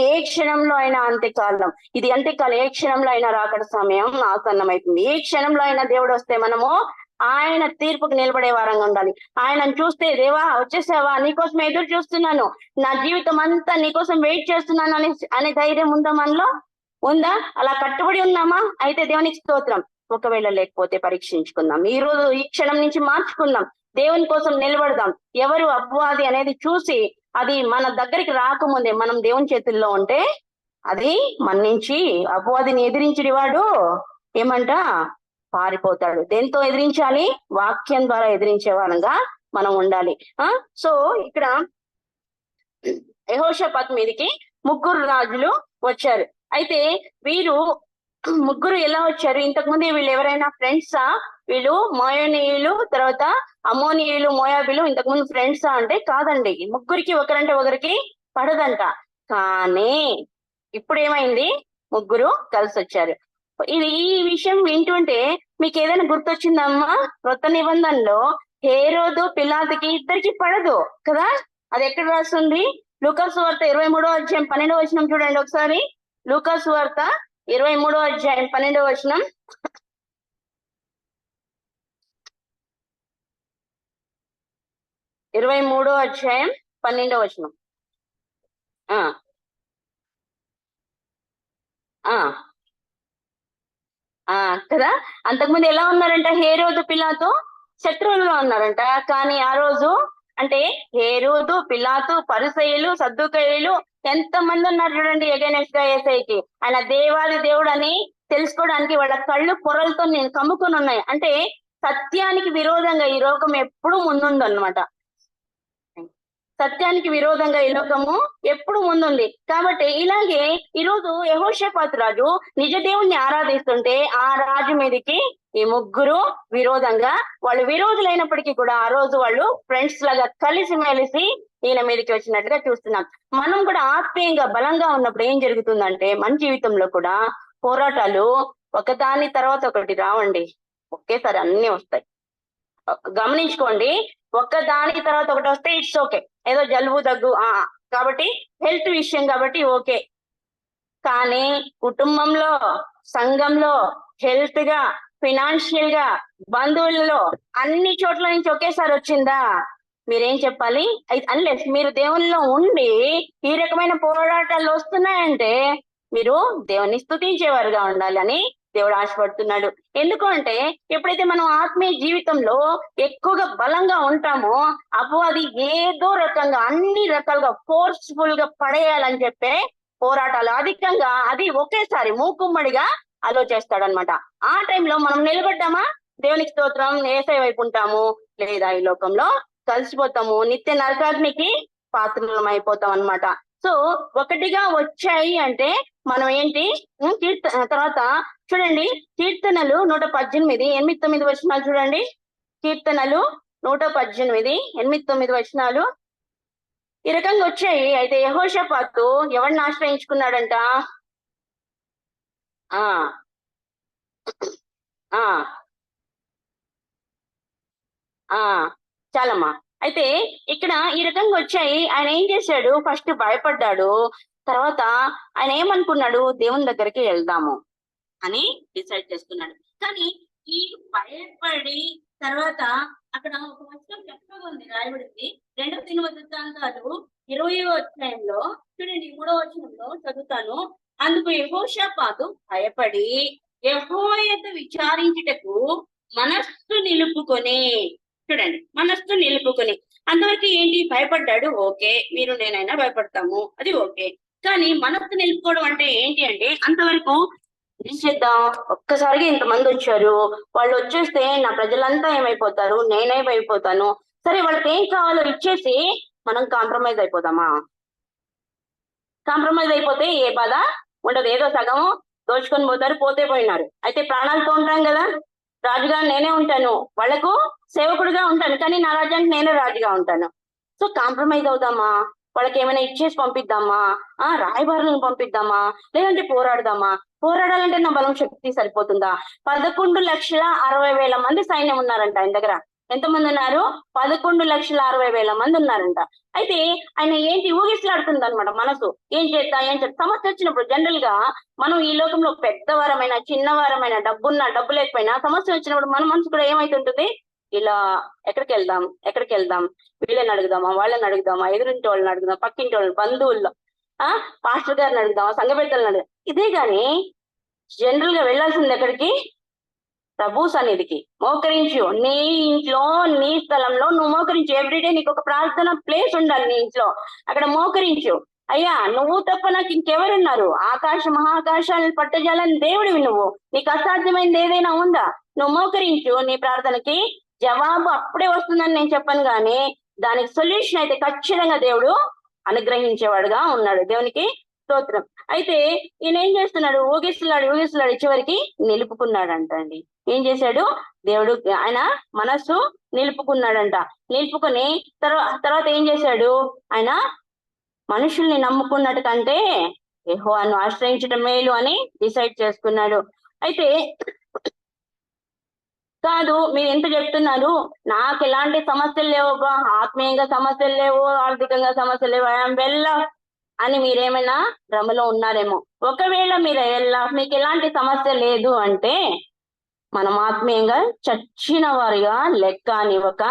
ఏ క్షణంలో అయినా అంత్యకాలం, ఇది అంత్యకాలం. ఏ క్షణంలో అయినా రాకడ సమయం ఆసన్నమైతుంది. ఏ క్షణంలో అయినా దేవుడు వస్తే మనము ఆయన తీర్పుకు నిలబడే వారంగా ఉండాలి. ఆయనను చూస్తే దేవా వచ్చేసావా, నీకోసం ఎదురు చూస్తున్నాను, నా జీవితం అంతా నీకోసం వెయిట్ చేస్తున్నాను అనే ధైర్యం ఉందా మనలో? ఉందా? అలా కట్టుబడి ఉన్నామా? అయితే దేవునికి స్తోత్రం. ఒకవేళ లేకపోతే పరీక్షించుకుందాం, ఈ రోజు ఈ క్షణం నుంచి మార్చుకుందాం, దేవుని కోసం నిలబడదాం. ఎవరు అపవాది అనేది చూసి అది మన దగ్గరికి రాకముందే మనం దేవుని చేతుల్లో ఉంటే అది మన నుంచి అపవాదిని ఎదిరించిన వాడు ఏమంట పారిపోతాడు. దేంతో ఎదిరించాలి? వాక్యం ద్వారా ఎదిరించే వారంగా మనం ఉండాలి. సో ఇక్కడ యెహోషాపాతు మీదకి 3 రాజులు వచ్చారు. అయితే వీరు ముగ్గురు ఎలా వచ్చారు? ఇంతకుముందు వీళ్ళు ఎవరైనా ఫ్రెండ్సా? వీళ్ళు మోయానీయులు, తర్వాత అమ్మోనీయులు, మోయాబీలు ఇంతకుముందు ఫ్రెండ్సా అంటే కాదండి. ముగ్గురికి ఒకరంటే ఒకరికి పడదంట. కానీ ఇప్పుడు ఏమైంది, ముగ్గురు కలిసి వచ్చారు. ఈ విషయం వింటుంటే మీకు ఏదైనా గుర్తొచ్చిందమ్మా? కొత్త నిబంధనలో హేరోదు పిలాతుకి ఇద్దరికి పడదు కదా, అది ఎక్కడ రాస్తుంది? లూకా సువార్త 23వ అధ్యాయం 12వ వచనం చూడండి ఒకసారి. లూకా సువార్త 23వ అధ్యాయం 12వ వచనం. ఇరవై 23వ అధ్యాయం 12వ వచనం. కదా, అంతకుముందు ఎలా ఉన్నారంట? హేరోదు పిలాతు శత్రువులుగా ఉన్నారంట. కానీ ఆ రోజు అంటే హేరోదు, పిలాతు, పరిసయ్యులు, సద్దూకయ్యులు ఎంతమంది ఉన్నారు చూడండి ఎగైనెస్ట్ గా యేసయ్యకి. ఆయన దేవాది దేవుడు అని తెలుసుకోవడానికి వాళ్ళ కళ్ళు పొరలతో నేను కమ్ముకొని ఉన్నాయి. అంటే సత్యానికి విరోధంగా ఈ లోకం ఎప్పుడు ముందుందన్నమాట. సత్యానికి విరోధంగా ఈ లోకము ఎప్పుడు ముందుంది. కాబట్టి ఇలాగే ఈరోజు యెహోషాపాతు రాజు నిజ దేవుణ్ణి ఆరాధిస్తుంటే ఆ రాజు మీదకి ఈ ముగ్గురు విరోధంగా, వాళ్ళు విరోధులైనప్పటికీ కూడా ఆ రోజు వాళ్ళు ఫ్రెండ్స్ లాగా కలిసి మెలిసి ఈయన మీదకి వచ్చినట్టుగా చూస్తున్నాం. మనం కూడా ఆత్మీయంగా బలంగా ఉన్నప్పుడు ఏం జరుగుతుందంటే మన జీవితంలో కూడా పోరాటాలు ఒకదాని తర్వాత ఒకటి రావండి, ఒకేసారి అన్ని వస్తాయి. గమనించుకోండి, ఒక్క దాని తర్వాత ఒకటి వస్తే ఇట్స్ ఓకే, ఏదో జలుబు దగ్గు కాబట్టి హెల్త్ విషయం కాబట్టి ఓకే. కానీ కుటుంబంలో, సంఘంలో, హెల్త్ గా, ఫినాన్షియల్ గా, బంధువులలో అన్ని చోట్ల నుంచి ఒకేసారి వచ్చిందా? మీరేం చెప్పాలి? అన్లెస్ మీరు దేవునిలో ఉండి ఈ రకమైన పోరాటాలు వస్తున్నాయంటే మీరు దేవుని స్తుతించేవారుగా ఉండాలని దేవుడు ఆశపడుతున్నాడు. ఎందుకు అంటే ఎప్పుడైతే మనం ఆత్మీయ జీవితంలో ఎక్కువగా బలంగా ఉంటామో అపవాది ఏదో రకంగా అన్ని రకాలుగా ఫోర్స్ఫుల్ గా పడేయాలని చెప్పే పోరాటాలు అధికంగా, అది ఒకేసారి మూకుమ్మడిగా అలో చేస్తాడనమాట. ఆ టైంలో మనం నిలబడ్డామా, దేవునికి స్తోత్రం, యేసయ్య వైపు ఉంటాము. లేదా ఈ లోకంలో కలిసిపోతాము, నిత్య నరకాగ్నికి పాత్రలం అయిపోతాం అనమాట. సో ఒకటిగా వచ్చాయి అంటే మనం ఏంటి, తర్వాత చూడండి, కీర్తనలు 118, 8-9 వచనాలు చూడండి. కీర్తనలు 118, 8-9 వచనాలు ఈ రకంగా వచ్చాయి. అయితే యెహోషాపాతు ఎవరిని ఆశ్రయించుకున్నాడంట? ఆ ఆ ఆ చాలమ్మా. అయితే ఇక్కడ ఈ రకంగా వచ్చాయి. ఆయన ఏం చేశాడు? ఫస్ట్ భయపడ్డాడు. తర్వాత ఆయన ఏమనుకున్నాడు? దేవుని దగ్గరికి వెళ్దాము అని డిసైడ్ చేసుకున్నాడు. కానీ ఈ భయపడి తర్వాత అక్కడ ఒక వచనం చక్కగా ఉంది రాయబడింది. 2 దినవృత్తాంతాలు 20వ అధ్యాయంలో చూడండి, 3వ వచనంలో చదువుతాను. అందుకు యెహోషాపాతు భయపడి యెహోవా యొద్ద విచారించుటకు మనస్సు నిలుపుకొని, చూడండి, మనస్సు నిలుపుకొని. అంతవరకు ఏంటి, భయపడ్డాడు, ఓకే, మీరు నేనైనా భయపడతాము, అది ఓకే. కానీ మనస్సు నిలుపుకోవడం అంటే ఏంటి అంటే, అంతవరకు ఏం చేద్దాం, ఒక్కసారిగా ఇంతమంది వచ్చారు, వాళ్ళు వచ్చేస్తే నా ప్రజలంతా ఏమైపోతారు, నేనేమైపోతాను, సరే వాళ్ళకి ఏం కావాలో ఇచ్చేసి మనం కాంప్రమైజ్ అయిపోదామా? కాంప్రమైజ్ అయిపోతే ఏ బాధ ఉండదు. ఏదో సగం దోచుకొని పోతారు, పోతే పోయినారు. అయితే ప్రాణాలతో ఉంటాం కదా, రాజుగా నేనే ఉంటాను, వాళ్లకు సేవకుడిగా ఉంటాను, కానీ నా రాజ్యానికి నేనే రాజుగా ఉంటాను. సో కాంప్రమైజ్ అవుదామా? వాళ్ళకి ఏమైనా ఇచ్చేసి పంపిద్దామా? రాయబారులను పంపిద్దామా? లేదంటే పోరాడదామా? పోరాడాలంటే నా బలం శక్తి సరిపోతుందా? 11,60,000 మంది సైన్యం ఉన్నారంట ఆయన దగ్గర. ఎంతమంది ఉన్నారు? 11,60,000 మంది ఉన్నారంట. అయితే ఆయన ఏంటి ఊగిసలాడుతుంది అనమాట మనసు. ఏం చేస్తా సమస్య వచ్చినప్పుడు జనరల్ గా మనం ఈ లోకంలో పెద్దవారమైన చిన్నవారమైన, డబ్బున్నా డబ్బు లేకపోయినా, సమస్య వచ్చినప్పుడు మన మనసు కూడా ఏమైతుంటుంది, ఇలా ఎక్కడికి వెళ్దాం, వీళ్ళని అడుగుదామా, వాళ్ళని అడుగుదామా, ఎదురింటి వాళ్ళని అడుగుదాం, పక్కింటి వాళ్ళని, బంధువుల్లో, పాస్టర్ గారిని అడుగుదామా, సంఘ పెద్దలను అడుగుదాం. ఇదే గాని జనరల్ గా వెళ్లాల్సింది ఎక్కడికి? ప్రభు సన్నిధికి. మోకరించు, నీ ఇంట్లో నీ స్థలంలో నువ్వు మోకరించు. ఎవ్రీడే నీకు ఒక ప్రార్థన ప్లేస్ ఉండాలి నీ ఇంట్లో, అక్కడ మోకరించు. అయ్యా, నువ్వు తప్ప నాకు ఇంకెవరున్నారు? ఆకాశ మహాకాశాలను పట్టజాలని దేవుడివి నువ్వు, నీకు అసాధ్యమైనది ఏదైనా ఉందా? నువ్వు మోకరించు, నీ ప్రార్థనకి జవాబు అప్పుడే వస్తుందని నేను చెప్పను, కానీ దానికి సొల్యూషన్ అయితే ఖచ్చితంగా దేవుడు అనుగ్రహించేవాడుగా ఉన్నాడు. దేవునికి స్తోత్రం. అయితే ఈయన ఏం చేస్తున్నాడు? ఊగిస్తున్నాడు, చివరికి నిలుపుకున్నాడంట అండి. ఏం చేశాడు? దేవుడు ఆయన మనస్సు నిలుపుకున్నాడంట. నిలుపుకొని తర్వాత ఏం చేశాడు? ఆయన మనుషుల్ని నమ్ముకున్నట్టు కంటే యెహోవాను ఆశ్రయించడం మేలు అని డిసైడ్ చేసుకున్నాడు. అయితే కాదు, మీరు ఎంత చెప్తున్నారు, నాకు ఎలాంటి సమస్యలు లేవు, ఆత్మీయంగా సమస్యలు లేవు, ఆర్థికంగా సమస్యలు లేవు, ఐఎమ్ వెల్ అని మీరేమైనా భ్రమలో ఉన్నారేమో. ఒకవేళ మీకు ఎలాంటి సమస్య లేదు అంటే, మనం ఆత్మీయంగా చచ్చిన వారిగా లెక్క అని ఒక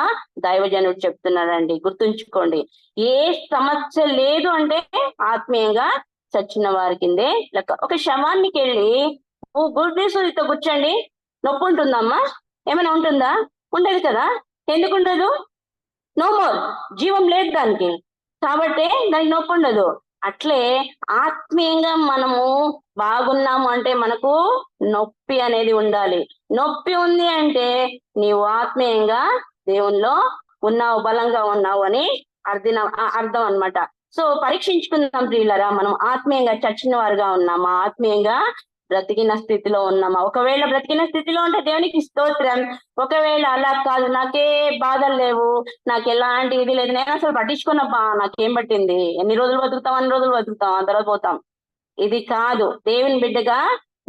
దైవజనుడు చెప్తున్నాడండి. గుర్తుంచుకోండి, ఏ సమస్య లేదు అంటే ఆత్మీయంగా చచ్చిన వారి కిందే లెక్క. ఒక శవానికి వెళ్ళి గుడ్డీసులతో కూర్చోండి, నొప్పి ఉంటుందమ్మా? ఏమైనా ఉంటుందా? ఉండదు కదా. ఎందుకు ఉండదు? నో మోర్, జీవం లేదు దానికి, కాబట్టి దానికి నొప్పి ఉండదు. అట్లే ఆత్మీయంగా మనము బాగున్నాము అంటే మనకు నొప్పి అనేది ఉండాలి. నొప్పి ఉంది అంటే నీవు ఆత్మీయంగా దేవునిలో ఉన్నావు, బలంగా ఉన్నావు అని అర్థం అన్నమాట. సో పరీక్షించుకుందాం ప్రియులరా, మనం ఆత్మీయంగా చచ్చిన వారుగా ఉన్నామా, ఆత్మీయంగా బ్రతికిన స్థితిలో ఉన్నామా? ఒకవేళ బ్రతికిన స్థితిలో ఉంటే దేవునికి స్తోత్రం. ఒకవేళ అలా కాదు, నాకే బాధలు లేవు, నాకు ఎలాంటి ఇది లేదు, నేను అసలు పట్టించుకున్నబ్బా, నాకేం పట్టింది, ఎన్ని రోజులు బతుకుతాం, అన్ని రోజులు బతుకుతాం, ఆ తర్వాత పోతాం, ఇది కాదు. దేవుని బిడ్డగా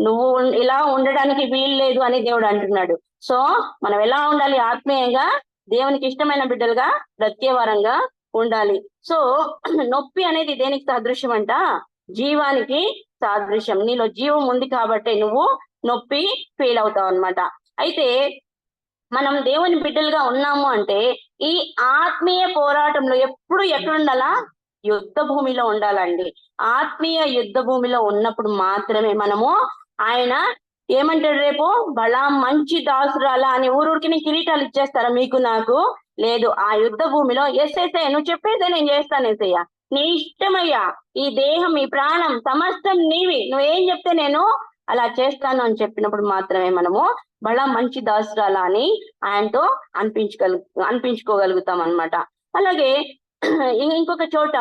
నువ్వు ఇలా ఉండడానికి వీలు లేదు అని దేవుడు అంటున్నాడు. సో మనం ఎలా ఉండాలి? ఆత్మీయంగా దేవునికి ఇష్టమైన బిడ్డలుగా బ్రతికే వారంగా ఉండాలి. సో నొప్పి అనేది దేనికి సాదృశ్యం అంట? జీవానికి సాదృశ్యం. నీలో జీవం ఉంది కాబట్టి నువ్వు నొప్పి ఫీల్ అవుతావు అన్నమాట. అయితే మనం దేవుని బిడ్డలుగా ఉన్నాము అంటే ఈ ఆత్మీయ పోరాటంలో ఎప్పుడు ఎక్కడుండాలా? యుద్ధ భూమిలో ఉండాలండి. ఆత్మీయ యుద్ధ భూమిలో ఉన్నప్పుడు మాత్రమే మనము, ఆయన ఏమంటాడు రేపు, బలా మంచి దాసురాలా అని ఊరూరికి కిరీటాలు ఇచ్చేస్తారా మీకు నాకు? లేదు. ఆ యుద్ధ భూమిలో ఎస్ఐ నువ్వు చెప్పేదే నేను చేస్తాను ఏసయ్య, నీ ఇష్టమయ్యా, ఈ దేహం, ఈ ప్రాణం సమస్తం నీవి, నువ్వేం చెప్తే నేను అలా చేస్తాను అని చెప్పినప్పుడు మాత్రమే మనము బలా మంచి దాసురాలా అని ఆయనతో అనిపించుకోగలుగుతాం అన్నమాట. అలాగే ఇంకొక చోట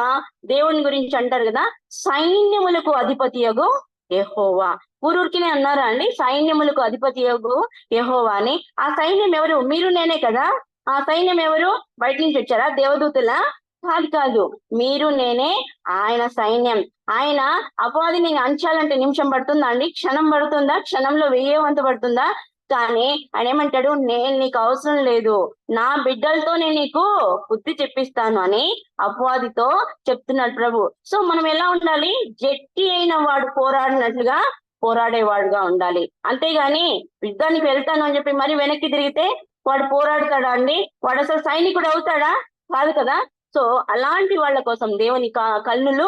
దేవుని గురించి అంటారు కదా, సైన్యములకు అధిపతియగు యెహోవా. ఊరూరికినే అన్నారా అండి సైన్యములకు అధిపతియగు యెహోవా అని? ఆ సైన్యం ఎవరు? మీరు నేనే కదా. ఆ సైన్యం ఎవరు? బయట నుంచి వచ్చారా? దేవదూతలా? కాదు కాదు, మీరు నేనే ఆయన సైన్యం. ఆయన అపవాదిని అంచాలంటే నిమిషం పడుతుందా అండి? క్షణం పడుతుందా? క్షణంలో 1000 వంతు పడుతుందా? కానీ ఆయన ఏమంటాడు, నేను నీకు అవసరం లేదు, నా బిడ్డలతోనే నీకు బుద్ధి చెప్పిస్తాను అని అపవాదితో చెప్తున్నాడు ప్రభు. సో మనం ఎలా ఉండాలి? జట్టి అయిన వాడు పోరాడినట్లుగా పోరాడేవాడుగా ఉండాలి. అంతేగాని యుద్ధానికి వెళ్తాను అని చెప్పి మరి వెనక్కి తిరిగితే వాడు పోరాడతాడా అండి? వాడు అసలు సైనికుడు అవుతాడా? కాదు కదా. సో అలాంటి వాళ్ళ కోసం దేవుని కన్నులు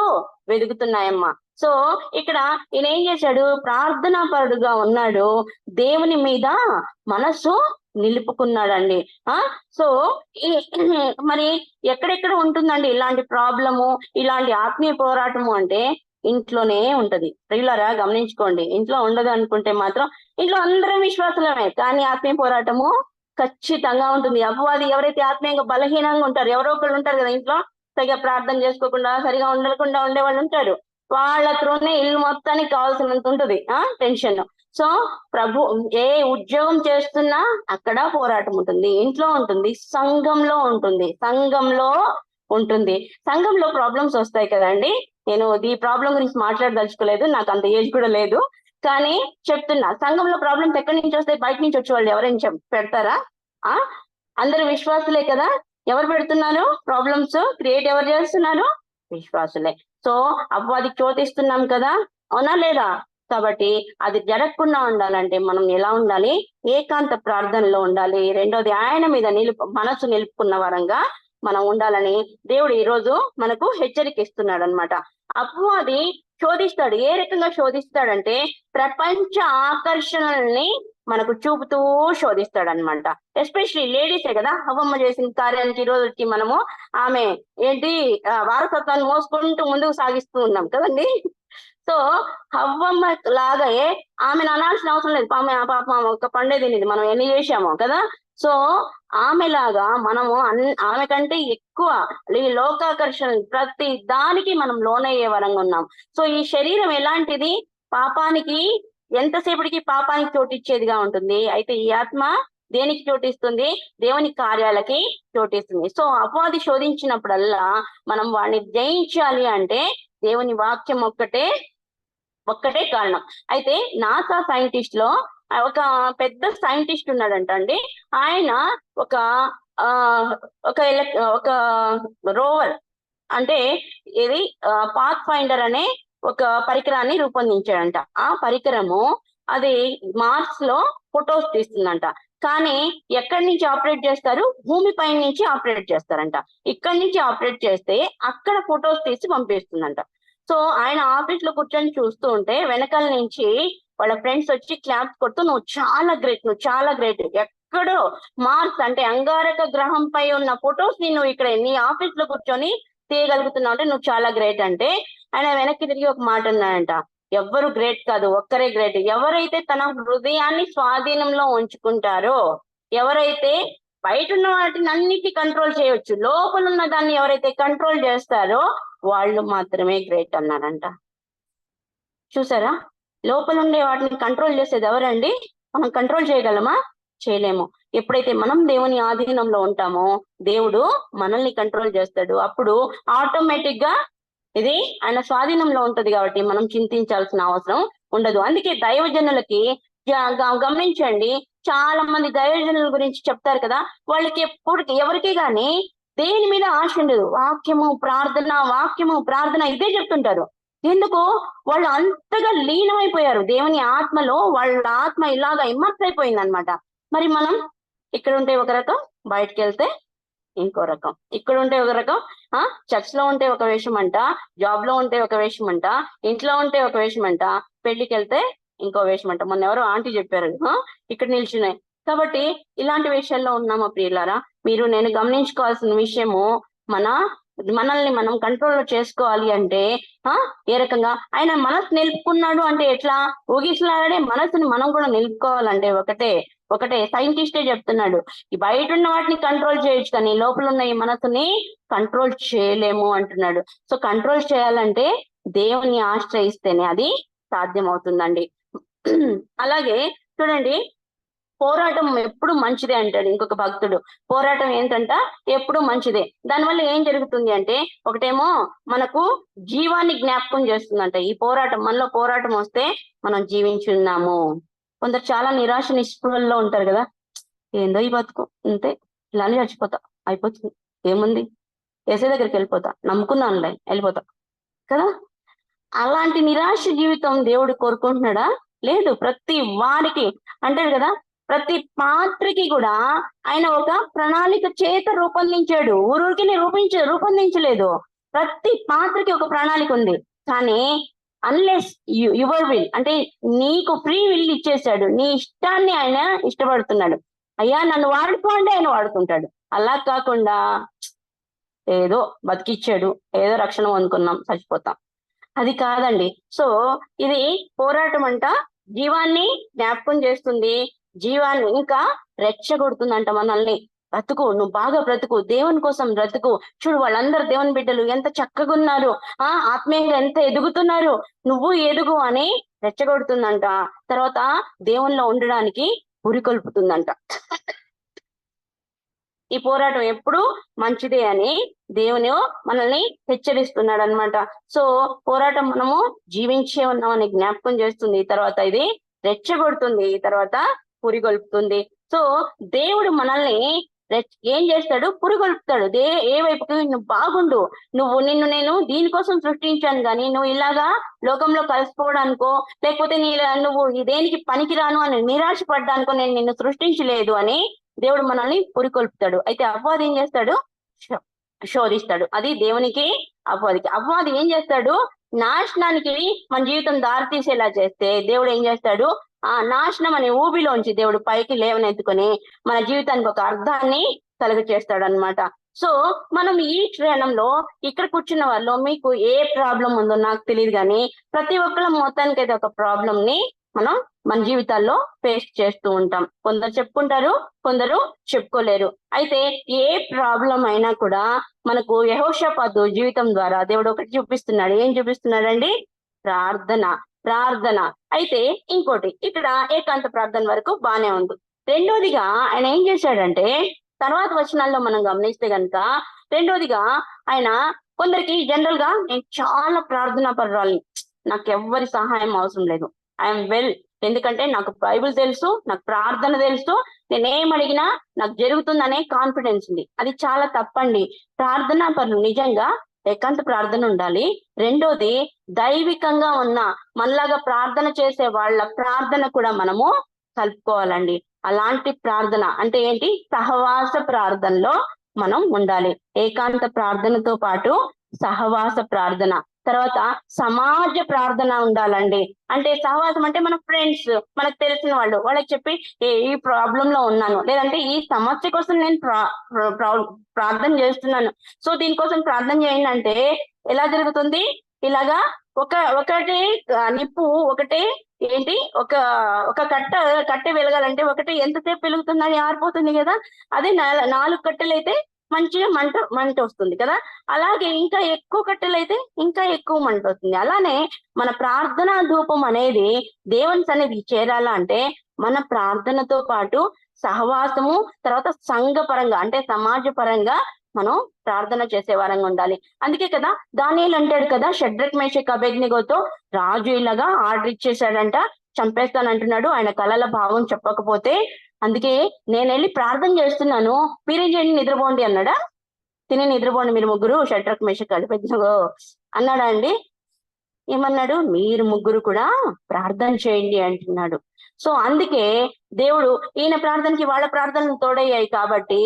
వెతుకుతున్నాయమ్మా. సో ఇక్కడ ఈయన ఏం చేశాడు? ప్రార్థనా పరుడుగా ఉన్నాడు, దేవుని మీద మనసు నిలుపుకున్నాడండి. సో ఈ మరి ఎక్కడెక్కడ ఉంటుందండి ఇలాంటి ప్రాబ్లము, ఇలాంటి ఆత్మీయ పోరాటము అంటే? ఇంట్లోనే ఉంటది. ప్రియులారా గమనించుకోండి, ఇంట్లో ఉండదు అనుకుంటే మాత్రం ఇంట్లో అందరం విశ్వాసులమే, కానీ ఆత్మీయ పోరాటము ఖచ్చితంగా ఉంటుంది. అపవాది ఎవరైతే ఆత్మీయంగా బలహీనంగా ఉంటారు, ఎవరో ఒకళ్ళు ఉంటారు కదా ఇంట్లో, సరిగా ప్రార్థన చేసుకోకుండా సరిగా ఉండకుండా ఉండే వాళ్ళు ఉంటారు. వాళ్ళ త్రోనే ఇల్లు మొత్తానికి కావాల్సినంత ఉంటుంది టెన్షన్. సో ప్రభు ఏ ఉద్యోగం చేస్తున్నా అక్కడ పోరాటం ఉంటుంది, ఇంట్లో ఉంటుంది, సంఘంలో ఉంటుంది, సంఘంలో ప్రాబ్లమ్స్ వస్తాయి కదండి. నేను ఈ ప్రాబ్లం గురించి మాట్లాడదలుచుకోలేదు, నాకు అంత ఏజ్ కూడా లేదు, కానీ చెప్తున్నా, సంఘంలో ప్రాబ్లమ్స్ ఎక్కడి నుంచి వస్తాయి? బయట నుంచి వచ్చే వాళ్ళు ఎవరైనా పెడతారా? అందరు విశ్వాసులే కదా. ఎవరు పెడుతున్నారు ప్రాబ్లమ్స్? క్రియేట్ ఎవరు చేస్తున్నారు? విశ్వాసులే. సో అపవాదికి చోటిస్తున్నాం కదా, అవునా లేదా? కాబట్టి అది జరగకుండా ఉండాలంటే మనం ఎలా ఉండాలి? ఏకాంత ప్రార్థనలో ఉండాలి. రెండోది ఆయన మీద మనసు నిలుపుకున్న వరంగా మనం ఉండాలని దేవుడు ఈ రోజు మనకు హెచ్చరిక ఇస్తున్నాడు అనమాట. అపవాది శోధిస్తాడు. ఏ రకంగా శోధిస్తాడంటే ప్రపంచ ఆకర్షణల్ని మనకు చూపుతూ శోధిస్తాడు అనమాట. ఎస్పెషలీ లేడీసే కదా. హవ్వమ్మ చేసిన కార్యానికి ఈ రోజుకి మనము ఆమె ఏంటి వారసత్వాన్ని మోసుకుంటూ ముందుకు సాగిస్తూ ఉన్నాం కదండి. సో హవ్వమ్మ లాగే ఆమెను అనాల్సిన అవసరం లేదు. పాప ఒక పండే తినేది, మనం ఎన్ని చేశామో కదా. సో ఆమెలాగా మనము ఆమె కంటే ఎక్కువ ఈ లోకాకర్షణ ప్రతి దానికి మనం లోనయ్యే వరంగా ఉన్నాం. సో ఈ శరీరం ఎలాంటిది? పాపానికి, ఎంతసేపటికి పాపానికి చోటిచ్చేదిగా ఉంటుంది. అయితే ఈ ఆత్మ దేనికి చోటిస్తుంది? దేవుని కార్యాలకి చోటిస్తుంది. సో అపవాది శోధించినప్పుడల్లా మనం వాడిని జయించాలి అంటే దేవుని వాక్యం ఒక్కటే కారణం. అయితే నాసా సైంటిస్ట్ లో ఒక పెద్ద సైంటిస్ట్ ఉన్నాడంట అండి. ఆయన ఒక రోవర్ అంటే ఇది పాత్ ఫైండర్ అనే ఒక పరికరాన్ని రూపొందించాడంట. ఆ పరికరము అది మార్స్ లో ఫొటోస్ తీస్తుందంట. కానీ ఎక్కడి నుంచి ఆపరేట్ చేస్తారు? భూమిపై నుంచి ఆపరేట్ చేస్తారంట. ఇక్కడి నుంచి ఆపరేట్ చేస్తే అక్కడ ఫొటోస్ తీసి పంపిస్తుందంట. సో ఆయన ఆఫీస్ లో కూర్చొని చూస్తూ ఉంటే వెనకాల నుంచి వాళ్ళ ఫ్రెండ్స్ వచ్చి క్లాప్స్ కొడుతూ, నువ్వు చాలా గ్రేట్, ఎక్కడో మార్స్ అంటే అంగారక గ్రహంపై ఉన్న ఫొటోస్ ని నువ్వు ఇక్కడ నీ ఆఫీస్ లో కూర్చొని తీయగలుగుతున్నావు అంటే నువ్వు చాలా గ్రేట్ అంటే, ఆయన వెనక్కి తిరిగి ఒక మాట అన్నాడంట, ఎవ్వరు గ్రేట్ కాదు, ఒక్కరే గ్రేట్. ఎవరైతే తన హృదయాన్ని స్వాధీనంలో ఉంచుకుంటారో, ఎవరైతే బయట ఉన్న వాటిని అన్నిటి కంట్రోల్ చేయొచ్చు, లోపల ఉన్న దాన్ని ఎవరైతే కంట్రోల్ చేస్తారో వాళ్ళు మాత్రమే గ్రేట్ అన్నారంట. చూసారా? లోపల ఉండే వాటిని కంట్రోల్ చేసేది ఎవరండి? మనం కంట్రోల్ చేయగలమా? చేయలేము. ఎప్పుడైతే మనం దేవుని ఆధీనంలో ఉంటామో దేవుడు మనల్ని కంట్రోల్ చేస్తాడు. అప్పుడు ఆటోమేటిక్ గా ఇది ఆయన స్వాధీనంలో ఉంటది కాబట్టి మనం చింతించాల్సిన అవసరం ఉండదు. అందుకే దైవజనులకి గమనించండి, చాలా మంది దైవజనుల గురించి చెప్తారు కదా, వాళ్ళకి ఎవరికి గాని దేని మీద ఆశ ఉండదు. వాక్యము ప్రార్థన ఇదే చెప్తుంటారు. ఎందుకు? వాళ్ళు అంతగా లీనమైపోయారు దేవుని ఆత్మలో. వాళ్ళ ఆత్మ ఇలాగా ఇమ్మర్స్ అయిపోయింది అనమాట. మరి మనం ఇక్కడ ఉంటే ఒక రకం, బయటకు వెళ్తే ఇంకో రకం. ఇక్కడ ఉంటే ఒక రకం, చర్చ్ లో ఉంటే ఒక వేషం అంట, జాబ్ లో ఉంటే ఒక వేషం అంట, ఇంట్లో ఉంటే ఒక వేషం అంట, పెళ్లికి వెళ్తే ఇంకో వేషం అంట. మొన్న ఎవరో ఆంటీ చెప్పారు ఇక్కడ నిల్చున్నాయి. కాబట్టి ఇలాంటి విషయాల్లో ఉన్నామా ప్రియులారా? మీరు నేను గమనించుకోవాల్సిన విషయము, మన మనల్ని మనం కంట్రోల్లో చేసుకోవాలి అంటే ఏ రకంగా ఆయన మనసు నిలుపుకున్నాడు అంటే ఎట్లా? ఊగిసలాడే మనసుని మనం కూడా నిలుపుకోవాలంటే ఒకటే సైంటిస్టే చెప్తున్నాడు. ఈ బయట ఉన్న వాటిని కంట్రోల్ చేయొచ్చు కానీ లోపల ఉన్న ఈ మనసుని కంట్రోల్ చేయలేము అంటున్నాడు. సో కంట్రోల్ చేయాలంటే దేవుని ఆశ్రయిస్తేనే అది సాధ్యం అవుతుందండి. అలాగే చూడండి, పోరాటం ఎప్పుడు మంచిదే అంటాడు ఇంకొక భక్తుడు. పోరాటం ఏంటంట ఎప్పుడు మంచిదే. దానివల్ల ఏం జరుగుతుంది అంటే ఒకటేమో మనకు జీవాన్ని జ్ఞాపకం చేస్తుందంట. ఈ పోరాటం మనలో పోరాటం వస్తే మనం జీవించున్నాము. కొందరు చాలా నిరాశ నిస్పృహల్లో ఉంటారు కదా, ఏందో ఈ బతుకు అంతే, ఇలానే చచ్చిపోతా, అయిపోతుంది, ఏముంది, ఏసే దగ్గరికి వెళ్ళిపోతా, నమ్ముకున్నానులే వెళ్ళిపోతా కదా. అలాంటి నిరాశ జీవితం దేవుడు కోరుకుంటున్నాడా? లేదు. ప్రతి వారికి అంటాడు కదా, ప్రతి పాత్రకి కూడా ఆయన ఒక ప్రణాళిక చేత రూపొందించాడు. ఊరికి రూపొందించలేదు. ప్రతి పాత్రకి ఒక ప్రణాళిక ఉంది. కానీ అన్లెస్ యువర్ విల్ అంటే నీకు ఫ్రీ విల్ ఇచ్చేసాడు. నీ ఇష్టాన్ని ఆయన ఇష్టపడుతున్నాడు. అయ్యా నన్ను వాడుకోండి, ఆయన వాడుకుంటాడు. అలా కాకుండా ఏదో బతికిచ్చాడు, ఏదో రక్షణ పొందుకున్నాం, చచ్చిపోతాం, అది కాదండి. సో ఇది పోరాటం అంట జీవాన్ని జ్ఞాపకం చేస్తుంది, జీవాన్ని ఇంకా రెచ్చగొడుతుందంట మనల్ని. బ్రతుకు, నువ్వు బాగా బ్రతుకు, దేవుని కోసం బ్రతుకు. చూడు వాళ్ళందరూ దేవుని బిడ్డలు ఎంత చక్కగా ఉన్నారు, ఆత్మీయంగా ఎంత ఎదుగుతున్నారు, నువ్వు ఎదుగు అని రెచ్చగొడుతుందంట. తర్వాత దేవునిలో ఉండడానికి పురికొల్పుతుందంట. ఈ పోరాటం ఎప్పుడు మంచిదే అని దేవుని మనల్ని హెచ్చరిస్తున్నాడు అనమాట. సో పోరాటం మనము జీవించే ఉన్నామని జ్ఞాపకం చేస్తుంది, తర్వాత ఇది రెచ్చగొడుతుంది, తర్వాత పురిగొల్పుతుంది. సో దేవుడు మనల్ని ఏం చేస్తాడు? పురిగొల్పుతాడు. ఏ వైపుకి? నువ్వు బాగుండు, నిన్ను నేను దీనికోసం సృష్టించాను కానీ నువ్వు ఇలాగా లోకంలో కలిసిపోవడానికో లేకపోతే నువ్వు దేనికి పనికిరాను అని నిరాశపడ్డానికో నేను నిన్ను సృష్టించలేదు అని దేవుడు మనల్ని పురికొల్పుతాడు. అయితే అపవాది ఏం చేస్తాడు? శోధిస్తాడు. అది దేవునికి అపవాదికి. అపవాది ఏం చేస్తాడు? నాశనానికి మన జీవితం దారి తీసేలా చేస్తే దేవుడు ఏం చేస్తాడు? ఆ నాశనం అనే ఊబిలోంచి దేవుడు పైకి లేవనెత్తుకొని మన జీవితానికి ఒక అర్థాన్ని కలుగ చేస్తాడు అనమాట. సో మనం ఈ క్షణంలో ఇక్కడ కూర్చున్న వాళ్ళు మీకు ఏ ప్రాబ్లం ఉందో నాకు తెలియదు కానీ ప్రతి ఒక్కళ్ళ మొత్తానికి అయితే ఒక ప్రాబ్లం ని మనం మన జీవితాల్లో ఫేస్ చేస్తూ ఉంటాం. కొందరు చెప్పుకుంటారు, కొందరు చెప్పుకోలేరు. అయితే ఏ ప్రాబ్లం అయినా కూడా మనకు యెహోషాపాతు జీవితం ద్వారా దేవుడు ఒకటి చూపిస్తున్నాడు. ఏం చూపిస్తున్నాడండి? ప్రార్థన. అయితే ఇంకోటి ఇక్కడ ఏకాంత ప్రార్థన వరకు బానే ఉంది. రెండోదిగా ఆయన ఏం చేశాడంటే తర్వాత వచనాల్లో మనం గమనిస్తే గనక రెండోదిగా ఆయన కొందరికి జనరల్ గా నేను చాలా ప్రార్థనా పరురాలిని, నాకు ఎవ్వరి సహాయం అవసరం లేదు, ఐఎమ్ వెల్, ఎందుకంటే నాకు బైబిల్ తెలుసు, నాకు ప్రార్థన తెలుసు, నేనేం అడిగినా నాకు జరుగుతుందనే కాన్ఫిడెన్స్ ఉంది. అది చాలా తప్పండి. ప్రార్థనా పరులు నిజంగా ఏకాంత ప్రార్థన ఉండాలి. రెండోది దైవికంగా ఉన్న మనలాగా ప్రార్థన చేసే వాళ్ళ ప్రార్థన కూడా మనము కలుపుకోవాలండి. అలాంటి ప్రార్థన అంటే ఏంటి? సహవాస ప్రార్థనలో మనం ఉండాలి. ఏకాంత ప్రార్థనతో పాటు సహవాస ప్రార్థన, తర్వాత సమాజ ప్రార్థన ఉండాలండి. అంటే సహవాసం అంటే మన ఫ్రెండ్స్, మనకు తెలిసిన వాళ్ళు, వాళ్ళకి చెప్పి ఈ ప్రాబ్లం లో ఉన్నాను, లేదంటే ఈ సమస్య కోసం నేను ప్రార్థన చేస్తున్నాను, సో దీనికోసం ప్రార్థన చేయండి అంటే ఎలా జరుగుతుంది? ఇలాగా ఒకటే నిప్పు, ఒకటే ఏంటి, ఒక కట్టె వెలగాలంటే ఒకటి ఎంతసేపు వెలుగుతుందని ఆరిపోతుంది కదా. అదే 4 కట్టెలు అయితే మంచిగా మంట వస్తుంది కదా. అలాగే ఇంకా ఎక్కువ కట్టెలు అయితే ఇంకా ఎక్కువ మంట వస్తుంది. అలానే మన ప్రార్థనా ధూపం అనేది దేవుని సన్నిధికి చేరాలా అంటే మన ప్రార్థనతో పాటు సహవాసము, తర్వాత సంఘపరంగా అంటే సమాజ పరంగా మనం ప్రార్థన చేసే వారంగా ఉండాలి. అందుకే కదా దానియేలు అంటాడు కదా, షడ్రక్ మేషక్ అబేద్నెగోతో రాజు ఇలాగా ఆర్డర్ ఇచ్చేసాడంట, చంపేస్తానంటున్నాడు ఆయన కలల భావం చెప్పకపోతే. అందుకే నేను వెళ్ళి ప్రార్థన చేస్తున్నాను, మీరేం చేయండి, నిద్రపోండి అన్నాడా? తిని నిద్రపోండి మీరు ముగ్గురు, షడ్రక్ మేషక్ అబేద్నెగో అన్నాడా అండి? ఏమన్నాడు? మీరు ముగ్గురు కూడా ప్రార్థన చేయండి అంటున్నాడు. సో అందుకే దేవుడు ఈయన ప్రార్థనకి వాళ్ళ ప్రార్థనలు తోడయ్యాయి కాబట్టి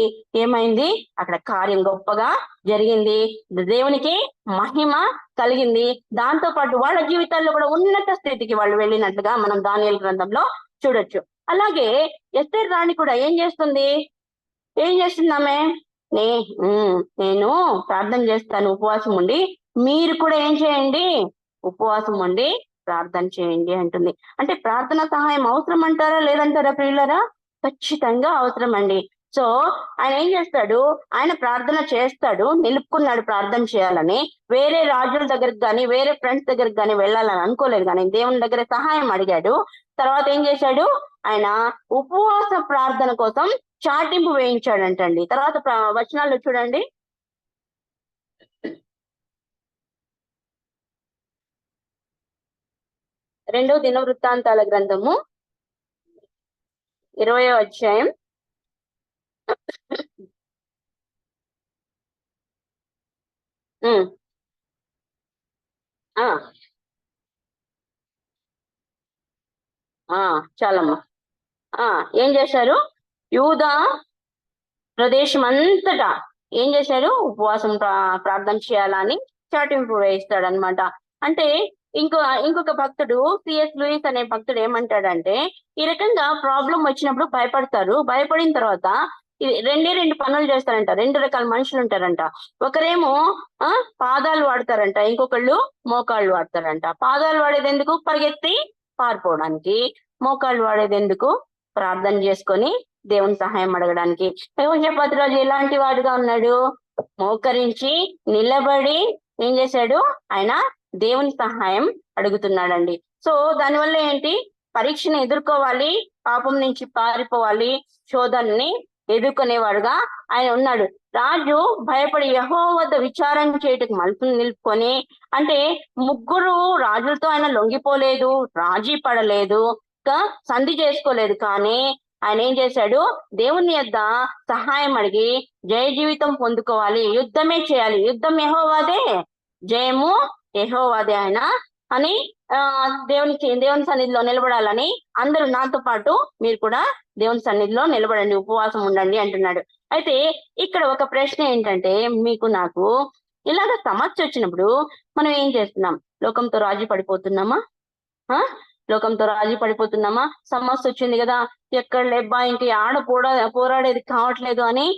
ఏమైంది? అక్కడ కార్యం గొప్పగా జరిగింది, దేవునికి మహిమ కలిగింది. దాంతో పాటు వాళ్ళ జీవితాల్లో కూడా ఉన్నత స్థితికి వాళ్ళు వెళ్ళినట్లుగా మనం దానియేలు గ్రంథంలో చూడొచ్చు. అలాగే ఎస్తేర్ రాణి కూడా ఏం చేస్తుంది ఆమె? నే నేను ప్రార్థన చేస్తాను ఉపవాసం ఉండి, మీరు కూడా ఏం చేయండి, ఉపవాసం ఉండి ప్రార్థన చేయండి అంటుంది. అంటే ప్రార్థన సహాయం అవసరం అంటారా లేదంటారా ప్రియులరా? ఖచ్చితంగా అవసరం అండి. సో ఆయన ఏం చేస్తాడు, ఆయన ప్రార్థన చేస్తాడు, నిలుపుకున్నాడు ప్రార్థన చేయాలని. వేరే రాజుల దగ్గరికి కానీ వేరే ఫ్రెండ్స్ దగ్గరికి కానీ వెళ్ళాలని అనుకోలేదు, కానీ దేవుని దగ్గర సహాయం అడిగాడు. తర్వాత ఏం చేశాడు, ఆయన ఉపవాస ప్రార్థన కోసం చాటింపు వేయించాడంటండి. తర్వాత వచనాల్లో చూడండి, 2 దినవృత్తాంతాల గ్రంథము 20వ అధ్యాయం చాలమ్మా. ఏం చేశారు, యూదా ప్రదేశం అంతటా ఏం చేశారు, ఉపవాసం ప్రార్థన చేయాలని చాటింపు వేయిస్తాడనమాట. అంటే ఇంకొక భక్తుడు సిఎస్ లూయిస్ అనే భక్తుడు ఏమంటాడంటే, ఈ రకంగా ప్రాబ్లం వచ్చినప్పుడు భయపడతారు, భయపడిన తర్వాత రెండు పనులు చేస్తారంట. 2 రకాల మనుషులు ఉంటారంట. ఒకరేమో పాదాలు వాడతారంట, ఇంకొకళ్ళు మోకాళ్ళు వాడతారంట. పాదాలు వాడేది ఎందుకు, పరిగెత్తి పారిపోవడానికి. మోకాళ్ళు వాడేది ఎందుకు, ప్రార్థన చేసుకొని దేవుని సహాయం అడగడానికి. యెహోషాపాతు ఎలాంటి వాడుగా ఉన్నాడు, మోకరించి నిలబడి ఏం చేశాడు, ఆయన దేవుని సహాయం అడుగుతున్నాడండి. సో దానివల్ల ఏంటి, పరీక్షను ఎదుర్కోవాలి, పాపం నుంచి పారిపోవాలి, శోధనని ఎదుర్కొనేవాడుగా ఆయన ఉన్నాడు. రాజు భయపడి యెహోవా వద్ద విచారణ చేయటకు మనసును నిలుపుకొని, అంటే ముగ్గురు రాజులతో ఆయన లొంగిపోలేదు, రాజీ పడలేదు, సంధి చేసుకోలేదు, కానీ ఆయన ఏం చేశాడు, దేవుని యొద్ద సహాయం అడిగి జయ జీవితం పొందుకోవాలి, యుద్ధమే చేయాలి, యుద్ధం యెహోవాదే, జయము యెహోవాదే ఆయన అని దేవుని సన్నిధిలో నిలబడాలని అందరూ నాతో పాటు మీరు కూడా దేవుని సన్నిధిలో నిలబడండి, ఉపవాసం ఉండండి అంటున్నాడు. అయితే ఇక్కడ ఒక ప్రశ్న ఏంటంటే, మీకు నాకు ఇలాగ సమస్య వచ్చినప్పుడు మనం ఏం చేస్తున్నాం, లోకంతో రాజీ పడిపోతున్నామా? లోకంతో రాజీ పడిపోతున్నామా? సమస్య వచ్చింది కదా, ఎక్కడ లేబ్బా ఇంటి ఆడ పోరాడేది కావట్లేదు అని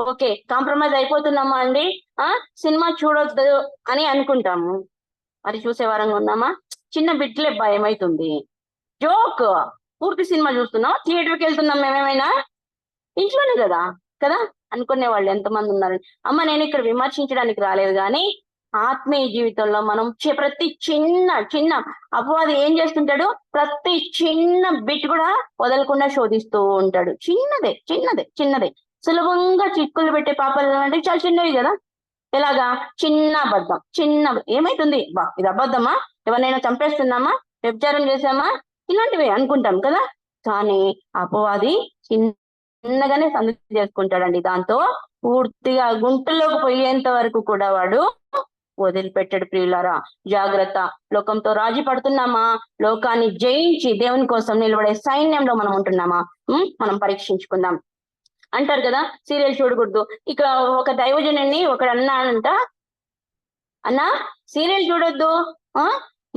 ఓకే కాంప్రమైజ్ అయిపోతున్నామా అండి? సినిమా చూడొద్దు అని అనుకుంటాము, మరి చూసే వారంగా ఉన్నామా? చిన్న బిడ్డలే భయమైతుంది, జోక్ పూర్తి సినిమా చూస్తున్నాం, థియేటర్కి వెళ్తున్నాం మేమేమైనా, ఇంట్లోనే కదా కదా అనుకునే వాళ్ళు ఎంతమంది ఉన్నారు. అమ్మ నేను ఇక్కడ విమర్శించడానికి రాలేదు, కానీ ఆత్మీయ జీవితంలో మనం ప్రతి చిన్న అపవాది ఏం చేస్తుంటాడు, ప్రతి చిన్న బిట్ కూడా వదలకుండా శోధిస్తూ ఉంటాడు. చిన్నదే సులభంగా చిక్కులు పెట్టే పాపాలు అంటే చాలా చిన్నవి కదా. ఎలాగా, చిన్న అబద్ధం, ఏమైతుంది, ఇది అబద్ధమా, ఎవరినైనా చంపేస్తున్నామా, వ్యభిచారం చేశామా, ఇలాంటివి అనుకుంటాం కదా. కానీ అపవాది చిన్నగానే సంతృప్తి చేసుకుంటాడండి, దాంతో పూర్తిగా గుంటలోకి పోయేంత వరకు కూడా వాడు వదిలిపెట్టాడు. ప్రియులారా జాగ్రత్త, లోకంతో రాజీ పడుతున్నామా, లోకాన్ని జయించి దేవుని కోసం నిలబడే సైన్యంలో మనం ఉంటున్నామా, మనం పరీక్షించుకుందాం. అంటారు కదా సీరియల్ చూడకూడదు. ఇక్కడ ఒక దైవజనుని ఒకడు అన్నాడంట, అన్నా సీరియల్ చూడొద్దు,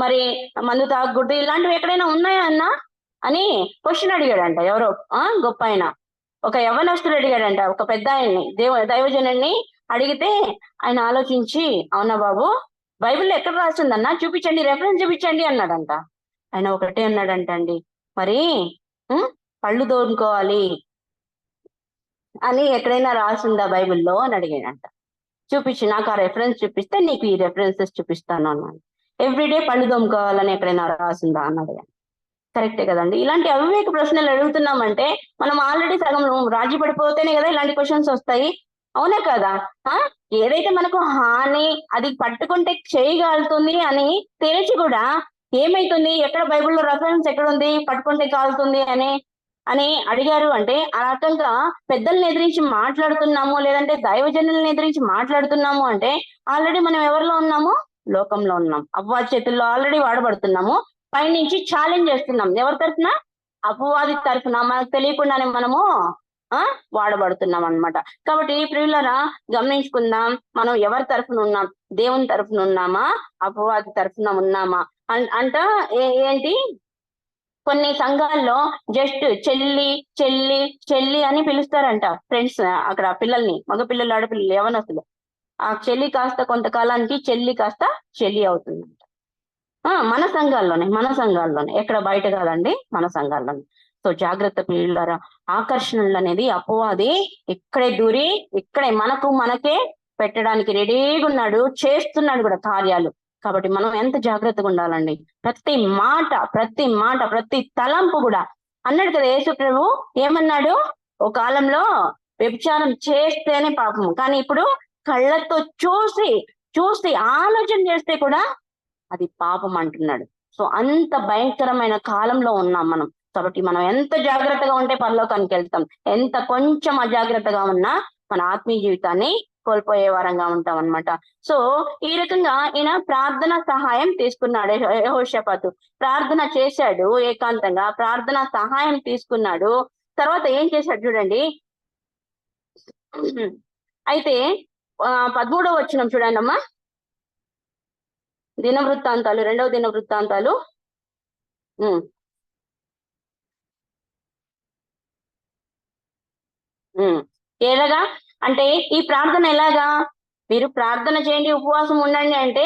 మరి మందు తాగకూడదు, ఇలాంటివి ఎక్కడైనా ఉన్నాయా అన్నా అని క్వశ్చన్ అడిగాడంట. ఎవరో గొప్ప ఆయన, ఒక యవనస్తుడు అడిగాడంట ఒక పెద్ద ఆయన్ని, దైవజనుని అడిగితే ఆయన ఆలోచించి, అవునా బాబు బైబిల్లో ఎక్కడ రాస్తుందన్నా చూపించండి, రెఫరెన్స్ చూపించండి అన్నాడంట. ఆయన ఒకటే అన్నాడంట అండి, మరి పళ్ళు తోడుకోవాలి అని ఎక్కడైనా రాసిందా బైబిల్లో అని అడిగాడంట. చూపించి నాకు ఆ రెఫరెన్స్ చూపిస్తే నీకు ఈ రెఫరెన్సెస్ చూపిస్తాను అన్నాడు. ఎవ్రీడే పళ్ళు తోముకోవాలని ఎక్కడైనా రాసిందా అన్నాడు. కరెక్టే కదండి. ఇలాంటి అవివేక ప్రశ్నలు అడుగుతున్నామంటే మనం ఆల్రెడీ సగం రాజీ పడిపోతేనే కదా ఇలాంటి క్వశ్చన్స్ వస్తాయి, అవునా కదా. ఏదైతే మనకు హాని అది పట్టుకుంటే చేయగలుగుతుంది అని తెలిసి కూడా ఏమైతుంది, ఎక్కడ బైబిల్లో రెఫరెన్స్ ఎక్కడ ఉంది పట్టుకుంటే కాలుతుంది అని అడిగారు అంటే, ఆ రకంగా పెద్దల్ని ఎదిరించి మాట్లాడుతున్నాము, లేదంటే దైవజనులను ఎదిరించి మాట్లాడుతున్నాము అంటే ఆల్రెడీ మనం ఎవరిలో ఉన్నాము, లోకంలో ఉన్నాం, అపవాది చేతుల్లో ఆల్రెడీ వాడబడుతున్నాము. పైనుంచి ఛాలెంజ్ చేస్తున్నాం, ఎవరి తరఫున, అపవాది తరఫున, మనకు తెలియకుండానే మనము వాడబడుతున్నాం అన్నమాట. కాబట్టి ప్రియులారా గమనించుకుందాం, మనం ఎవరి తరఫున ఉన్నాం, దేవుని తరఫున ఉన్నామా, అపవాది తరఫున ఉన్నామా ఏంటి కొన్ని సంఘాల్లో జస్ట్ చెల్లి చెల్లి చెల్లి అని పిలుస్తారంట ఫ్రెండ్స్, అక్కడ పిల్లల్ని, మగ పిల్లలు ఆడపిల్లలు యవనస్తులు. ఆ చెల్లి కాస్త కొంతకాలానికి చెల్లి కాస్త చెల్లి అవుతుంది. మన సంఘాల్లోనే ఎక్కడ బయట కాదండి, మన సంఘాల్లోనే. సో జాగ్రత్త పిల్లలారా, ఆకర్షణలు అనేది అపవాది ఇక్కడే దూరి ఇక్కడే మనకే పెట్టడానికి రెడీగా ఉన్నాడు, చేస్తున్నాడు కూడా కార్యాలు. కాబట్టి మనం ఎంత జాగ్రత్తగా ఉండాలండి. ప్రతి మాట ప్రతి తలంపు కూడా అన్నాడు కదా యేసు ప్రభు. ఏమన్నాడు? ఓ కాలంలో వ్యభిచారం చేస్తేనే పాపము, కానీ ఇప్పుడు కళ్ళతో చూసి ఆలోచన చేస్తే కూడా అది పాపం అంటున్నాడు. సో అంత భయంకరమైన కాలంలో ఉన్నాం మనం. కాబట్టి మనం ఎంత జాగ్రత్తగా ఉంటే పరలోకానికి వెళ్తాం, ఎంత కొంచెం అజాగ్రత్తగా ఉన్నా మన ఆత్మీయ జీవితాన్ని కోల్పోయే వారంగా ఉంటాం అన్నమాట. సో ఈ రకంగా ఈయన ప్రార్థన సహాయం తీసుకున్నాడు. యెహోషాపాతు ప్రార్థన చేశాడు, ఏకాంతంగా ప్రార్థన సహాయం తీసుకున్నాడు. తర్వాత ఏం చేశాడు చూడండి. అయితే 13వ వచనం చూడండి అమ్మా. దినవృత్తాంతాలు, 2వ దినవృత్తాంతాలు. ఎలాగా అంటే ఈ ప్రార్థన ఎలాగా? మీరు ప్రార్థన చేయండి, ఉపవాసం ఉండండి అంటే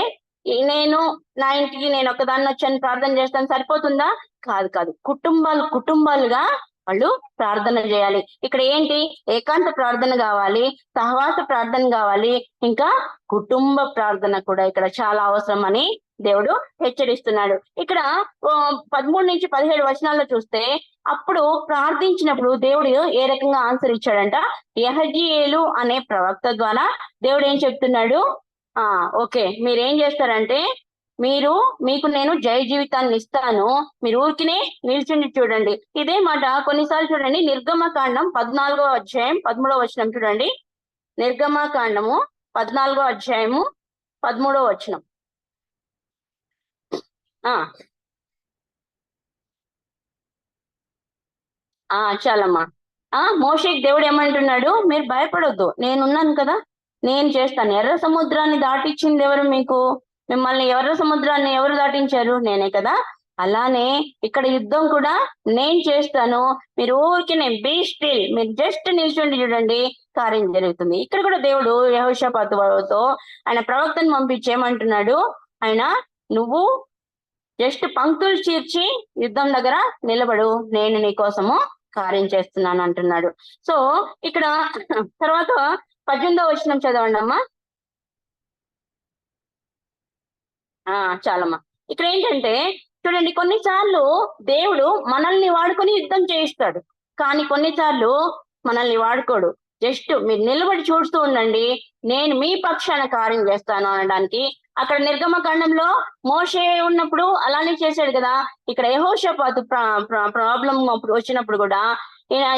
నేను నా ఇంటికి నేను ఒక్కదాన్ని వచ్చాను ప్రార్థన చేస్తాను సరిపోతుందా? కాదు. కుటుంబాలుగా వాళ్ళు ప్రార్థన చేయాలి. ఇక్కడ ఏంటి? ఏకాంత ప్రార్థన కావాలి, సహవాస ప్రార్థన కావాలి, ఇంకా కుటుంబ ప్రార్థన కూడా ఇక్కడ చాలా అవసరం అని దేవుడు హెచ్చరిస్తున్నాడు. ఇక్కడ 13-17 వచనాల్లో చూస్తే అప్పుడు ప్రార్థించినప్పుడు దేవుడు ఏ రకంగా ఆన్సర్ ఇచ్చాడంట. యెహజీయేలు అనే ప్రవక్త ద్వారా దేవుడు ఏం చెప్తున్నాడు? ఓకే, మీరేం చేస్తారంటే మీకు నేను జయ జీవితాన్ని ఇస్తాను, మీరు ఊరికినే నిల్చుండి చూడండి. ఇదే మాట కొన్నిసార్లు చూడండి. నిర్గమకాండం 14వ అధ్యాయం 13వ వచనం చూడండి. నిర్గమకాండము 14వ అధ్యాయము 13వ వచనం. చాలమ్మా. మోషేకి దేవుడు ఏమంటున్నాడు? మీరు భయపడొద్దు, నేనున్నాను కదా, నేను చేస్తాను. ఎర్ర సముద్రాన్ని దాటిచ్చింది ఎవరు? మీకు మిమ్మల్ని ఎర్ర సముద్రాన్ని ఎవరు దాటించారు? నేనే కదా. అలానే ఇక్కడ యుద్ధం కూడా నేను చేస్తాను, మీరు ఊరికే బీ స్టిల్, మీరు జస్ట్ నిల్చోండి చూడండి, కార్యం జరుగుతుంది. ఇక్కడ కూడా దేవుడు యెహోషాపాతుతో ఆయన ప్రవక్తను పంపించి ఏమంటున్నాడు? ఆయన నువ్వు జస్ట్ పంక్తులు చీర్చి యుద్ధం దగ్గర నిలబడు, నేను నీ కోసము కార్యం చేస్తున్నాను అంటున్నాడు. సో ఇక్కడ తర్వాత 18వ వచనం చదవండి అమ్మా. చాలమ్మా. ఇక్కడ ఏంటంటే చూడండి, కొన్నిసార్లు దేవుడు మనల్ని వాడుకొని యుద్ధం చేయిస్తాడు, కానీ కొన్నిసార్లు మనల్ని వాడుకోడు. జస్ట్ మీరు నిలబడి చూస్తూ ఉండండి, నేను మీ పక్షాన కార్యం చేస్తాను అనడానికి. అక్కడ నిర్గమకాండంలో మోషే ఉన్నప్పుడు అలానే చేశాడు కదా. ఇక్కడ యెహోషాపాతు ప్రాబ్లం వచ్చినప్పుడు కూడా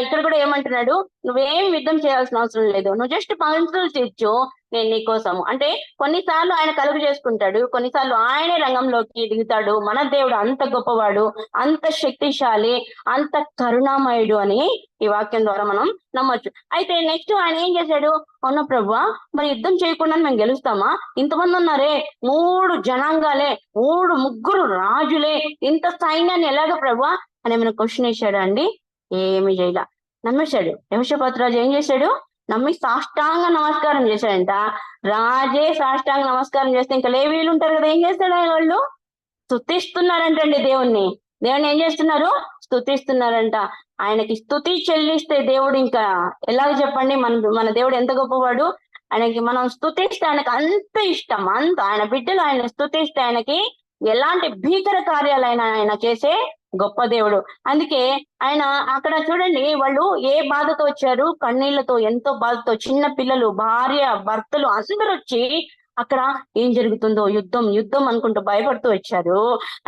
ఇక్కడ కూడా ఏమంటున్నాడు? నువ్వేం యుద్ధం చేయాల్సిన అవసరం లేదు, నువ్వు జస్ట్ పంక్తులు తీర్చు, నేను నీ కోసము. అంటే కొన్నిసార్లు ఆయన కలుగు చేసుకుంటాడు, కొన్నిసార్లు ఆయనే రంగంలోకి దిగుతాడు. మన దేవుడు అంత గొప్పవాడు, అంత శక్తిశాలి, అంత కరుణామయుడు అని ఈ వాక్యం ద్వారా మనం నమ్మొచ్చు. అయితే నెక్స్ట్ ఆయన ఏం చేశాడు? అవునా ప్రభువా, మరి యుద్ధం చేయకుండా మేము గెలుస్తామా? ఇంతమంది ఉన్నారే, 3 జనాంగాలే, 3 రాజులే, ఇంత సైన్యాన్ని ఎలాగ ప్రభువా అని ఏమైనా క్వశ్చన్ వేశాడు అండి? ఏమి చేయలా, నమ్మేశాడు. యెహోషాపాతు రాజు ఏం చేశాడు? నమ్మి సాష్టాంగ నమస్కారం చేశాడంట. రాజే సాష్టాంగ నమస్కారం చేస్తే ఇంకా లేవీలు ఉంటారు కదా, ఏం చేస్తాడు? వాళ్ళు స్తుతిస్తున్నారంటండి దేవుణ్ణి ఏం చేస్తున్నారు? స్తుతిస్తున్నారంట. ఆయనకి స్తుతి చెల్లిస్తే దేవుడు ఇంకా ఎలాగ చెప్పండి? మన దేవుడు ఎంత గొప్పవాడు. ఆయనకి మనం స్తుతిస్తే ఆయనకు అంత ఇష్టం, అంత ఆయన బిడ్డలు ఆయన స్తుతిస్తే ఆయనకి ఎలాంటి భీకర కార్యాలైనా ఆయన చేసే గొప్ప దేవుడు. అందుకే ఆయన అక్కడ చూడండి, వాళ్ళు ఏ బాధతో వచ్చారు? కన్నీళ్లతో, ఎంతో బాధతో, చిన్న పిల్లలు, భార్య, భర్తలు అందరూ వచ్చి అక్కడ ఏం జరుగుతుందో యుద్ధం అనుకుంటూ భయపడుతూ వచ్చారు.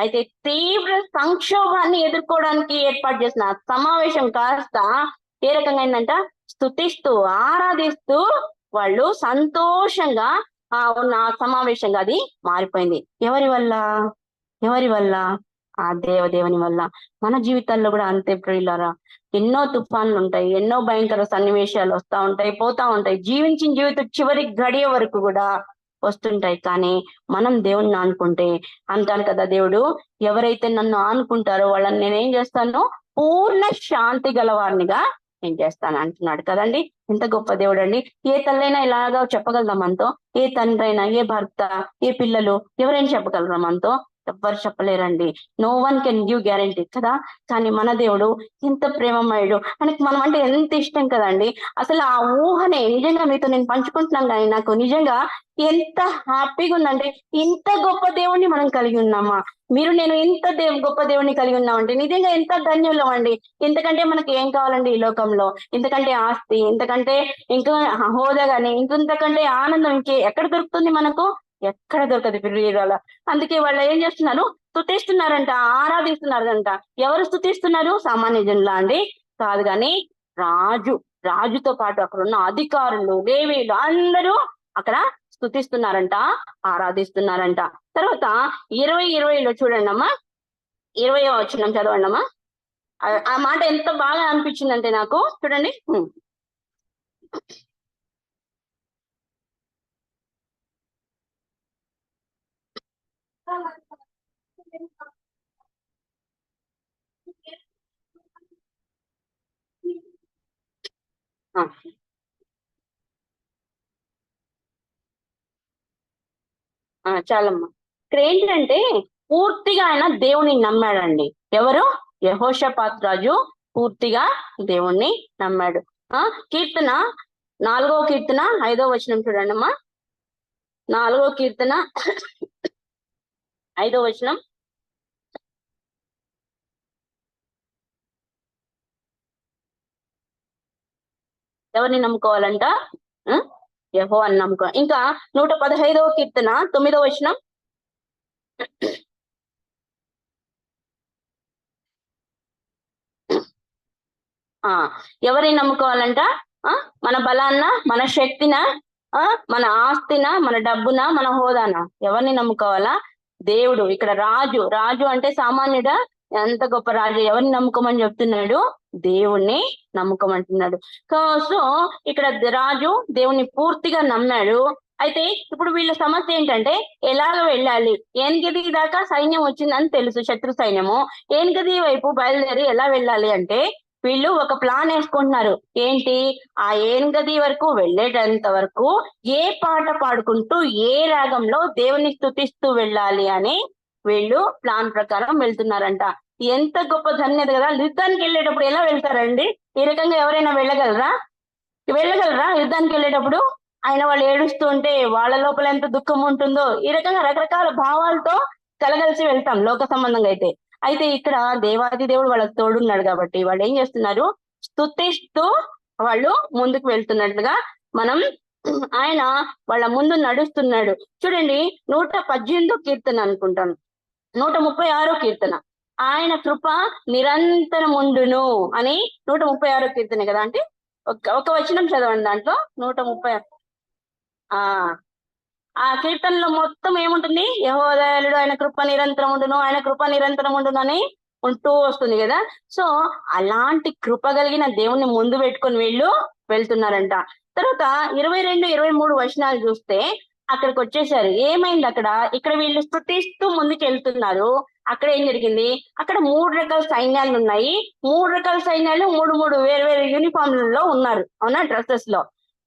అయితే తీవ్ర సంక్షోభాన్ని ఎదుర్కోవడానికి ఏర్పాటు చేసిన సమావేశం కాస్త ఏ రకంగా అయిందంట? స్తుతిస్తూ ఆరాధిస్తూ వాళ్ళు సంతోషంగా ఉన్న సమావేశంగా అది మారిపోయింది. ఎవరి వల్ల? ఆ దేవదేవుని వల్ల. మన జీవితాల్లో కూడా అంతే ప్రియులారా. ఎన్నో తుఫాన్లు ఉంటాయి, ఎన్నో భయంకర సన్నివేశాలు వస్తా ఉంటాయి, పోతా ఉంటాయి. జీవించిన జీవితం చివరి గడియ వరకు కూడా వస్తుంటాయి. కానీ మనం దేవుణ్ణి ఆనుకుంటే, అంటాను కదా దేవుడు, ఎవరైతే నన్ను ఆనుకుంటారో వాళ్ళని నేనేం చేస్తాను, పూర్ణ శాంతి గలవారినిగా నేను చేస్తాను అంటున్నాడు కదండి. ఎంత గొప్ప దేవుడు అండి. ఏ తల్లైనా ఇలాగా చెప్పగలదా మనతో? ఏ తండ్రి అయినా, ఏ భర్త, ఏ పిల్లలు ఎవరైనా చెప్పగలరా మనతో? ఎవ్వరు చెప్పలేరండి. No one can give guarantee కదా. కానీ మన దేవుడు ఎంత ప్రేమమయుడు, ఆయనకి మనం అంటే ఎంత ఇష్టం కదండి. అసలు ఆ ఊహనే నిజంగా మీతో నేను పంచుకుంటున్నాను, కానీ నాకు నిజంగా ఎంత హ్యాపీగా ఉందంటే, ఇంత గొప్ప దేవుణ్ణి మనం కలిగి ఉన్నామా, మీరు నేను ఇంత గొప్ప దేవుణ్ణి కలిగి ఉన్నామంటే నిజంగా ఎంత ధన్యులం అండి. ఇంతకంటే మనకి ఏం కావాలండి ఈ లోకంలో? ఇంతకంటే ఆస్తి, ఇంతకంటే ఇంకా హోదా గాని, ఇంకంతకంటే ఆనందం ఎక్కడ దొరుకుతుంది మనకు? ఎక్కడ దొరకదు ప్రియులారా. అందుకే వాళ్ళు ఏం చేస్తున్నారు, స్తుతిస్తున్నారంట, ఆరాధిస్తున్నారంట. ఎవరు స్తుతిస్తున్నారు? సామాన్య జనులా అండి? కాదు గాని రాజు, రాజుతో పాటు అక్కడ ఉన్న అధికారులు, లేవీయులు అందరూ అక్కడ స్తుతిస్తున్నారంట, ఆరాధిస్తున్నారంట. తర్వాత 20:20లో చూడండి అమ్మా, 20వ వచనం చదవండి అమ్మా. ఆ మాట ఎంత బాగా అనిపించిందంటే నాకు, చూడండి. ఆ, చాలమ్మా. ఇక్కడ ఏంటంటే పూర్తిగా ఆయన దేవుని నమ్మాడండి. ఎవరు? యెహోషాపాతు రాజు పూర్తిగా దేవుణ్ణి నమ్మాడు. కీర్తన 4వ కీర్తన 5వ వచనం చూడండి అమ్మా. 4వ కీర్తన 5వ వచనం. ఎవరిని నమ్ముకోవాలంట? యెహోవాని నమ్ముకో. ఇంకా 115వ కీర్తన 9వ వచనం. ఆ ఎవరిని నమ్ముకోవాలంట? మన బలాన్న, మన శక్తిన, మన ఆస్తిన, మన డబ్బున, మన హోదాన? ఎవరిని నమ్ముకోవాలా? దేవుడు. ఇక్కడ రాజు, రాజు అంటే సామాన్యుడా? ఎంత గొప్ప రాజు. ఎవరిని నమ్ముకోమని చెప్తున్నాడు? దేవుణ్ణి నమ్ముకోమంటున్నాడు. సో ఇక్కడ రాజు దేవుణ్ణి పూర్తిగా నమ్మాడు. అయితే ఇప్పుడు వీళ్ళ సమస్య ఏంటంటే, ఎలాగ వెళ్ళాలి? ఏన్గది దాకా సైన్యం వచ్చిందని తెలుసు, శత్రు సైన్యము. ఏన్గది వైపు బయలుదేరి ఎలా వెళ్ళాలి అంటే, వీళ్ళు ఒక ప్లాన్ వేసుకుంటున్నారు. ఏంటి? ఆ ఏన్గది వరకు వెళ్ళేటంత వరకు ఏ పాట పాడుకుంటూ, ఏ రాగంలో దేవుని స్తుతిస్తూ వెళ్ళాలి అని వీళ్ళు ప్లాన్ ప్రకారం వెళ్తున్నారంట. ఎంత గొప్ప ధన్యత కదా. యుద్ధానికి వెళ్ళేటప్పుడు ఎలా వెళ్తారండి? ఈ రకంగా ఎవరైనా వెళ్ళగలరా? వెళ్ళగలరా యుద్ధానికి వెళ్ళేటప్పుడు? ఆయన వాళ్ళు ఏడుస్తూ ఉంటే వాళ్ళ లోపల ఎంత దుఃఖం ఉంటుందో, ఈ రకంగా రకరకాల భావాలతో కలగలిసి వెళ్తాం లోక సంబంధంగా అయితే. అయితే ఇక్కడ దేవాది దేవుడు వాళ్ళకి తోడున్నాడు కాబట్టి వాళ్ళు ఏం చేస్తున్నారు, స్తుతిస్తూ వాళ్ళు ముందుకు వెళ్తున్నట్లుగా మనం, ఆయన వాళ్ళ ముందు నడుస్తున్నాడు. చూడండి, 118వ కీర్తన అనుకుంటాను, 136వ కీర్తన. ఆయన కృప నిరంతరం ఉండును అని 136వ కీర్తన కదా. అంటే ఒక వచనం చదవండి దాంట్లో. 130 ఆ కీర్తనలో మొత్తం ఏముంటుంది? యెహోవా దయాళుడు, ఆయన కృప నిరంతరం ఉండును, ఆయన కృప నిరంతరం ఉండును అని ఉంటూ వస్తుంది కదా. సో అలాంటి కృప కలిగిన దేవుణ్ణి ముందు పెట్టుకొని వీళ్ళు వెళ్తున్నారంట. తర్వాత 22, 23 వచనాలు చూస్తే అక్కడికి వచ్చేసారు. ఏమైంది అక్కడ? ఇక్కడ వీళ్ళు స్తుతిస్తూ ముందుకు వెళ్తున్నారు. అక్కడ ఏం జరిగింది? అక్కడ 3 రకాల సైన్యాలు ఉన్నాయి. 3 రకాల సైన్యాలు 3 వేరు వేరు యూనిఫామ్లలో ఉన్నారు, అవునా, డ్రెస్సెస్ లో.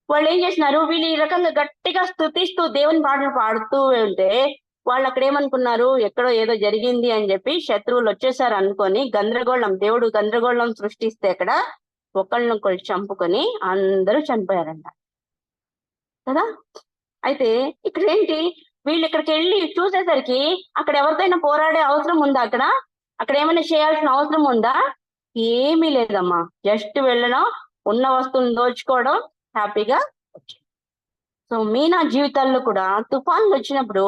వాళ్ళు ఏం చేసినారు? వీళ్ళు ఈ రకంగా గట్టిగా స్తుతిస్తూ దేవుని పాటలు పాడుతూ ఉంటే వాళ్ళు అక్కడ ఏమనుకున్నారు, ఎక్కడో ఏదో జరిగింది అని చెప్పి శత్రువులు వచ్చేసారు అనుకొని గందరగోళం, దేవుడు గందరగోళం సృష్టిస్తే అక్కడ ఒకళ్ళనొకళ్ళు చంపుకొని అందరూ చనిపోయారంట కదా. అయితే ఇక్కడ ఏంటి, వీళ్ళు ఇక్కడికి వెళ్ళి చూసేసరికి అక్కడ ఎవరితోనైనా పోరాడే అవసరం ఉందా? అక్కడ అక్కడ ఏమైనా చేయాల్సిన అవసరం ఉందా? ఏమీ లేదమ్మా. జస్ట్ వెళ్ళడం, ఉన్న వస్తువులను దోచుకోవడం, హ్యాపీగా వచ్చి. సో నా జీవితాల్లో కూడా తుఫాన్లు వచ్చినప్పుడు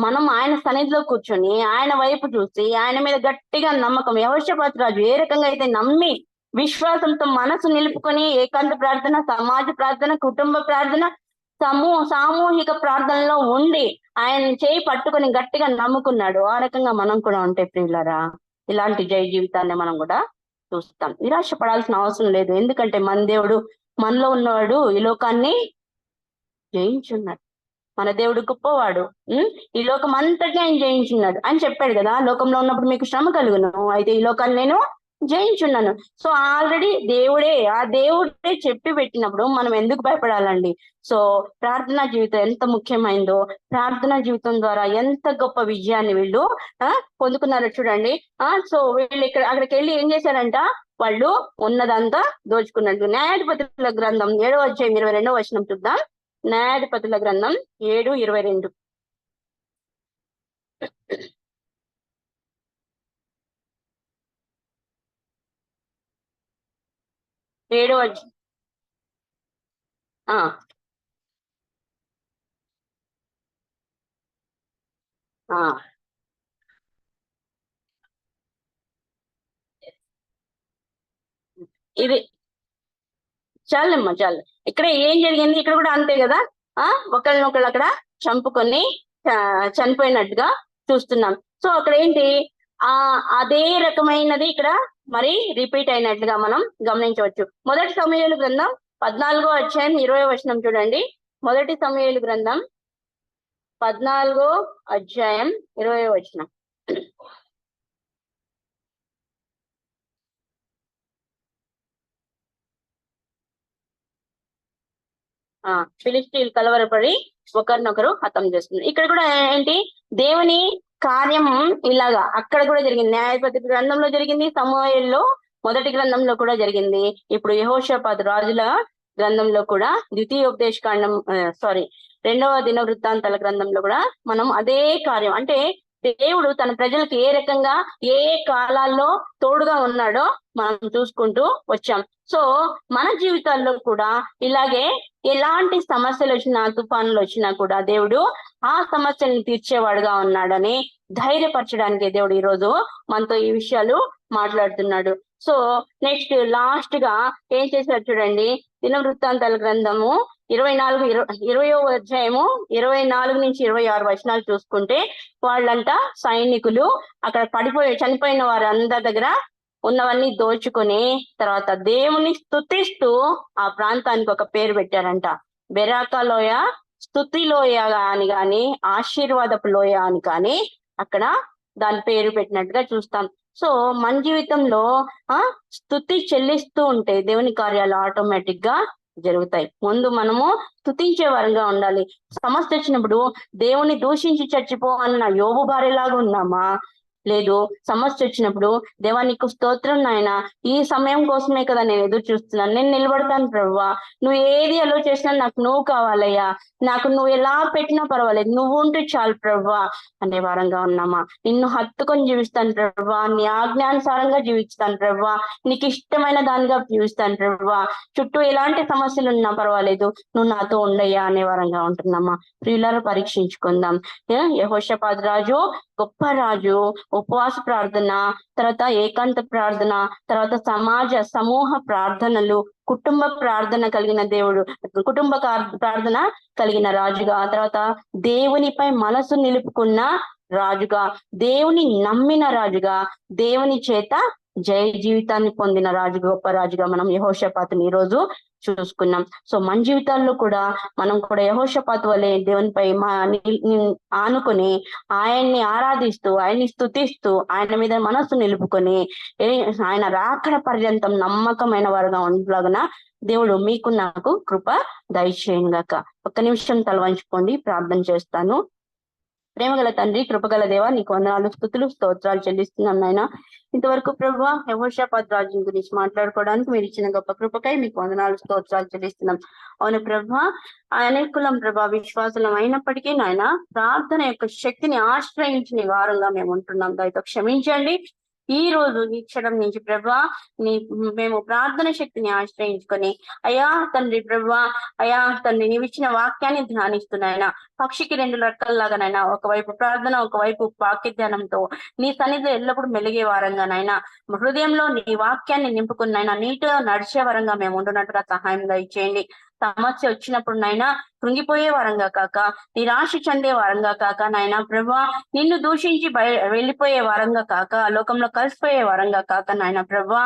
మనం ఆయన సన్నిధిలో కూర్చొని ఆయన వైపు చూసి ఆయన మీద గట్టిగా నమ్మకం, యెహోషాపాతు రాజు ఏ రకంగా అయితే నమ్మి విశ్వాసంతో మనసు నిలుపుకొని ఏకాంత ప్రార్థన, సమాజ ప్రార్థన, కుటుంబ ప్రార్థన, సామూహిక ప్రార్థనలో ఉండి ఆయన చేయి పట్టుకొని గట్టిగా నమ్ముకున్నాడు, ఆ రకంగా మనం కూడా ఉంటే ప్రియులారా ఇలాంటి జయ జీవితాన్ని మనం కూడా చూస్తాం. నిరాశ పడాల్సిన అవసరం లేదు. ఎందుకంటే మన దేవుడు, మనలో ఉన్నవాడు ఈ లోకాన్ని జయించున్నాడు. మన దేవుడు గొప్పవాడు. ఈ లోకం అంతటి ఆయన జయించున్నాడు అని చెప్పాడు కదా. లోకంలో ఉన్నప్పుడు మీకు శ్రమ కలుగును, అయితే ఈ లోకాన్ని నేను జయించున్నాను. సో ఆల్రెడీ ఆ దేవుడే చెప్పి పెట్టినప్పుడు మనం ఎందుకు భయపడాలండి? సో ప్రార్థనా జీవితం ఎంత ముఖ్యమైందో, ప్రార్థనా జీవితం ద్వారా ఎంత గొప్ప విజయాన్ని వీళ్ళు పొందుకున్నారో చూడండి. సో వీళ్ళు అక్కడికి వెళ్ళి ఏం చేశారంట? వాళ్ళు ఉన్నదంతా దోచుకున్నట్టు. న్యాయాధిపతుల గ్రంథం 7వ అధ్యాయం 22వ వచనం చూద్దాం. న్యాయాధిపతుల గ్రంథం 7:22. 7వ ఇది చాలమ్మా చాలు. ఇక్కడ ఏం జరిగింది? ఇక్కడ కూడా అంతే కదా. ఒకళ్ళనొకళ్ళు అక్కడ చంపుకొని చనిపోయినట్టుగా చూస్తున్నాం. సో అక్కడ ఏంటి? అదే రకమైనది ఇక్కడ మరి రిపీట్ అయినట్లుగా మనం గమనించవచ్చు. మొదటి సమూయేలు గ్రంథం 14వ అధ్యాయం 20వ వచనం చూడండి. మొదటి సమూయేలు గ్రంథం 14వ అధ్యాయం 20వ వచనం. ఫిలిష్తీయులు కలవరపడి ఒకరినొకరు హతం చేస్తున్నారు. ఇక్కడ కూడా ఏంటి? దేవుని కార్యం ఇలాగా అక్కడ కూడా జరిగింది. న్యాయాధిపతి గ్రంథంలో జరిగింది, సమూయేలులో మొదటి గ్రంథంలో కూడా జరిగింది. ఇప్పుడు యెహోషాపాతు రాజుల గ్రంథంలో కూడా, ద్వితీయోపదేశ కాండం రెండవ దిన వృత్తాంతాల గ్రంథంలో కూడా మనం అదే కార్యం, అంటే దేవుడు తన ప్రజలకు ఏ రకంగా ఏ కాలాల్లో తోడుగా ఉన్నాడో మనం చూసుకుంటూ వచ్చాం. సో మన జీవితాల్లో కూడా ఇలాగే ఎలాంటి సమస్యలు వచ్చినా, తుఫానులు వచ్చినా కూడా దేవుడు ఆ సమస్యల్ని తీర్చేవాడుగా ఉన్నాడని ధైర్యపరచడానికి దేవుడు ఈరోజు మనతో ఈ విషయాలు మాట్లాడుతున్నాడు. సో నెక్స్ట్ లాస్ట్ గా ఏం చేశారు చూడండి. దిన వృత్తాంతాల గ్రంథము 20వ అధ్యాయము 24 నుంచి 26 వచనాలు చూసుకుంటే, వాళ్ళంతా సైనికులు అక్కడ చనిపోయిన వారందరి దగ్గర ఉన్నవన్నీ దోచుకొని తర్వాత దేవుని స్తుతిస్తూ ఆ ప్రాంతానికి ఒక పేరు పెట్టారంట. బెరాకా లోయ, స్తుతి లోయ అని కానీ, ఆశీర్వాదపు లోయ అని కానీ అక్కడ దాని పేరు పెట్టినట్టుగా చూస్తాం. సో మన జీవితంలో స్తుతి చెల్లిస్తూ ఉంటే దేవుని కార్యాలు ఆటోమేటిక్ గా జరుగుతాయి. ముందు మనము స్తుతించే వారంగా ఉండాలి. సమస్య వచ్చినప్పుడు దేవుని దూషించి చచ్చిపో అన్న యోబు భార్యలాగా ఉన్నామా? లేదు, సమస్య వచ్చినప్పుడు దేవా నీకు స్తోత్రం నాయన, ఈ సమయం కోసమే కదా నేను ఎదురు చూస్తున్నాను, నేను నిలబడతాను ప్రభువా, నువ్వు ఏది అలో చేసినా నాకు నువ్వు కావాలయ్యా, నాకు నువ్వు ఎలా పెట్టినా పర్వాలేదు, నువ్వు ఉంటే చాలు ప్రభువా అనే వారంగా ఉన్నామా? నిన్ను హత్తుకొని జీవిస్తాను ప్రభువా, నీ ఆజ్ఞానుసారంగా జీవిస్తాను ప్రభువా, నీకు ఇష్టమైన దానిగా జీవిస్తాను ప్రభువా, చుట్టూ ఎలాంటి సమస్యలు ఉన్నా పర్వాలేదు, నువ్వు నాతో ఉండయ్యా అనే వారంగా ఉంటున్నామా? ప్రియులారా పరీక్షించుకుందాం. యెహోషాపాతు రాజు గొప్ప రాజు. ఉపవాస ప్రార్థన, తర్వాత ఏకాంత ప్రార్థన, తర్వాత సమూహ ప్రార్థనలు, కుటుంబ ప్రార్థన కలిగిన కుటుంబ ప్రార్థన కలిగిన రాజుగా, తర్వాత దేవునిపై మనసు నిలుపుకున్న రాజుగా, దేవుని నమ్మిన రాజుగా, దేవుని చేత జయ జీవితాన్ని పొందిన రాజు, గొప్ప రాజుగా మనం యెహోషాపాతుని ఈ రోజు చూసుకున్నాం. సో మన జీవితాల్లో కూడా మనం కూడా యెహోషాపాతు వలె దేవునిపై ఆనుకొని ఆయన్ని ఆరాధిస్తూ, ఆయన్ని స్తుతిస్తూ, ఆయన మీద మనస్సు నిలుపుకొని ఆయన రాకడ పర్యంతం నమ్మకమైన వారుగా ఉండలాగున దేవుడు మీకు నాకు కృప దయచేయంగాక. ఒక్క నిమిషం తలవంచుకోండి, ప్రార్థన చేస్తాను. ప్రేమగల తండ్రి, కృపగల దేవ, నీకు వందనాలు, స్తుతులు, స్తోత్రాలు చెల్లిస్తున్నాం నాయన. ఇంతవరకు ప్రభువా యెహోషాపాతు రాజు గురించి మాట్లాడుకోవడానికి మీరు ఇచ్చిన గొప్ప కృపకై మీకు వందనాలు, స్తోత్రాలు చెల్లిస్తున్నాం. అవును ప్రభువా, అనేకులం ప్రభా విశ్వాసులం అయినప్పటికీ నాయన ప్రార్థన యొక్క శక్తిని ఆశ్రయించిన వారంగా మేము ఉంటున్నాం. దయతో క్షమించండి. ఈ రోజు ఈ క్షణం నుంచి ప్రభా మేము ప్రార్థన శక్తిని ఆశ్రయించుకొని అయా తండ్రి ప్రభా, అయా తండ్రి నీవిచ్చిన వాక్యాన్ని ధ్యానిస్తున్నాయన పక్షికి 2 రెక్కల్లాగానైనా, ఒకవైపు ప్రార్థన, ఒకవైపు వాక్య ధ్యానంతో నీ సన్నిధిలో ఎల్లప్పుడూ మెలిగే వారంగానైనా, హృదయంలో నీ వాక్యాన్ని నింపుకున్నైనా నీటిగా నడిచే వారంగా మేము ఉంటున్నట్టుగా సహాయంగా ఇచ్చేయండి. సమస్య వచ్చినప్పుడు నైనా కృంగిపోయే వారంగా కాక, నిరాశ చెందే వారంగా కాక నాయన ప్రభా, నిన్ను దూషించి వెళ్ళిపోయే వారంగా కాక, లోకంలో కలిసిపోయే వారంగా కాక నాయన ప్రభా,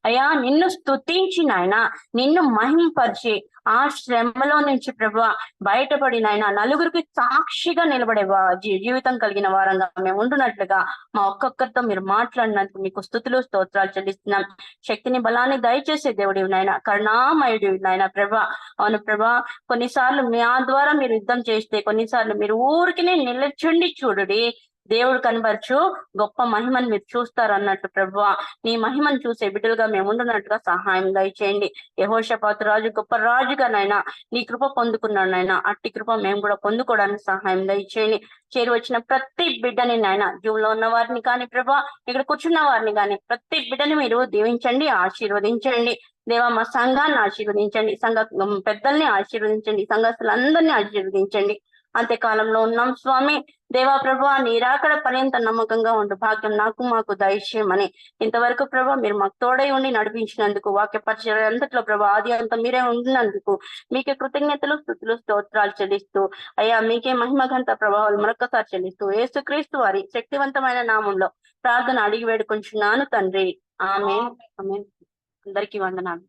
అయా నిన్ను స్తుతించి నాయన నిన్ను మహింపరిచి ఆ శ్రమలో నుంచి ప్రభు బయటపడి నాయన నలుగురికి సాక్షిగా నిలబడే జీవితం కలిగిన వారంగా మేము ఉంటున్నట్లుగా మా ఒక్కొక్కరితో మీరు మాట్లాడినందుకు మీకు స్తుతులు స్తోత్రాలు చెల్లిస్తున్నాం. శక్తిని బలాన్ని దయచేసే దేవుడివి నాయన, కరుణామయుడివి నాయన ప్రభా. అవును ప్రభా, కొన్నిసార్లు మీ ద్వారా మీరు యుద్ధం చేస్తే, కొన్నిసార్లు మీరు ఊరికినే నిలచుండి చూడుడి, దేవుడు కనబరచు గొప్ప మహిమను మీరు చూస్తారు అన్నట్టు ప్రభువా. నీ మహిమను చూసే బిడ్డలుగా మేము ఉండున్నట్టుగా సహాయం దయచేయండి. యెహోషాపాతు రాజు గొప్ప రాజుగా నాయన నీ కృప పొందుకున్నాడు నాయన, అట్టి కృప మేము కూడా పొందుకోవడానికి సహాయం దయచేయండి. చేరి వచ్చిన ప్రతి బిడ్డని నాయన, జీవులో ఉన్న వారిని కానీ ప్రభా, ఇక్కడ కూర్చున్న వారిని కానీ ప్రతి బిడ్డని మీరు దీవించండి, ఆశీర్వదించండి. దేవా, మా సంఘాన్ని ఆశీర్వదించండి, సంఘ పెద్దల్ని ఆశీర్వదించండి, సంఘస్థులందరినీ ఆశీర్వదించండి. అంత్యకాలంలో ఉన్నాం స్వామి. దేవా ప్రభా, నీ రాకడ పర్యంత నమ్మకంగా ఉండు భాగ్యం నాకు మాకు దయచేయమని ఇంతవరకు ప్రభా మీరు మాకు తోడై ఉండి నడిపించినందుకు, వాక్య పరిచయం అంతట్లో ప్రభా ఆది అంతా మీరే ఉండినందుకు మీకే కృతజ్ఞతలు స్తుతులు స్తోత్రాలు చెల్లిస్తూ, అయ్యా మీకే మహిమ ఘనత ప్రభావాలు మరొకసారి చెల్లిస్తూ యేసుక్రీస్తు వారి శక్తివంతమైన నామంలో ప్రార్థన అడిగి వేడుకొంచున్నాను తండ్రి. ఆమేన్. ఆమేన్. అందరికీ వందనాలు.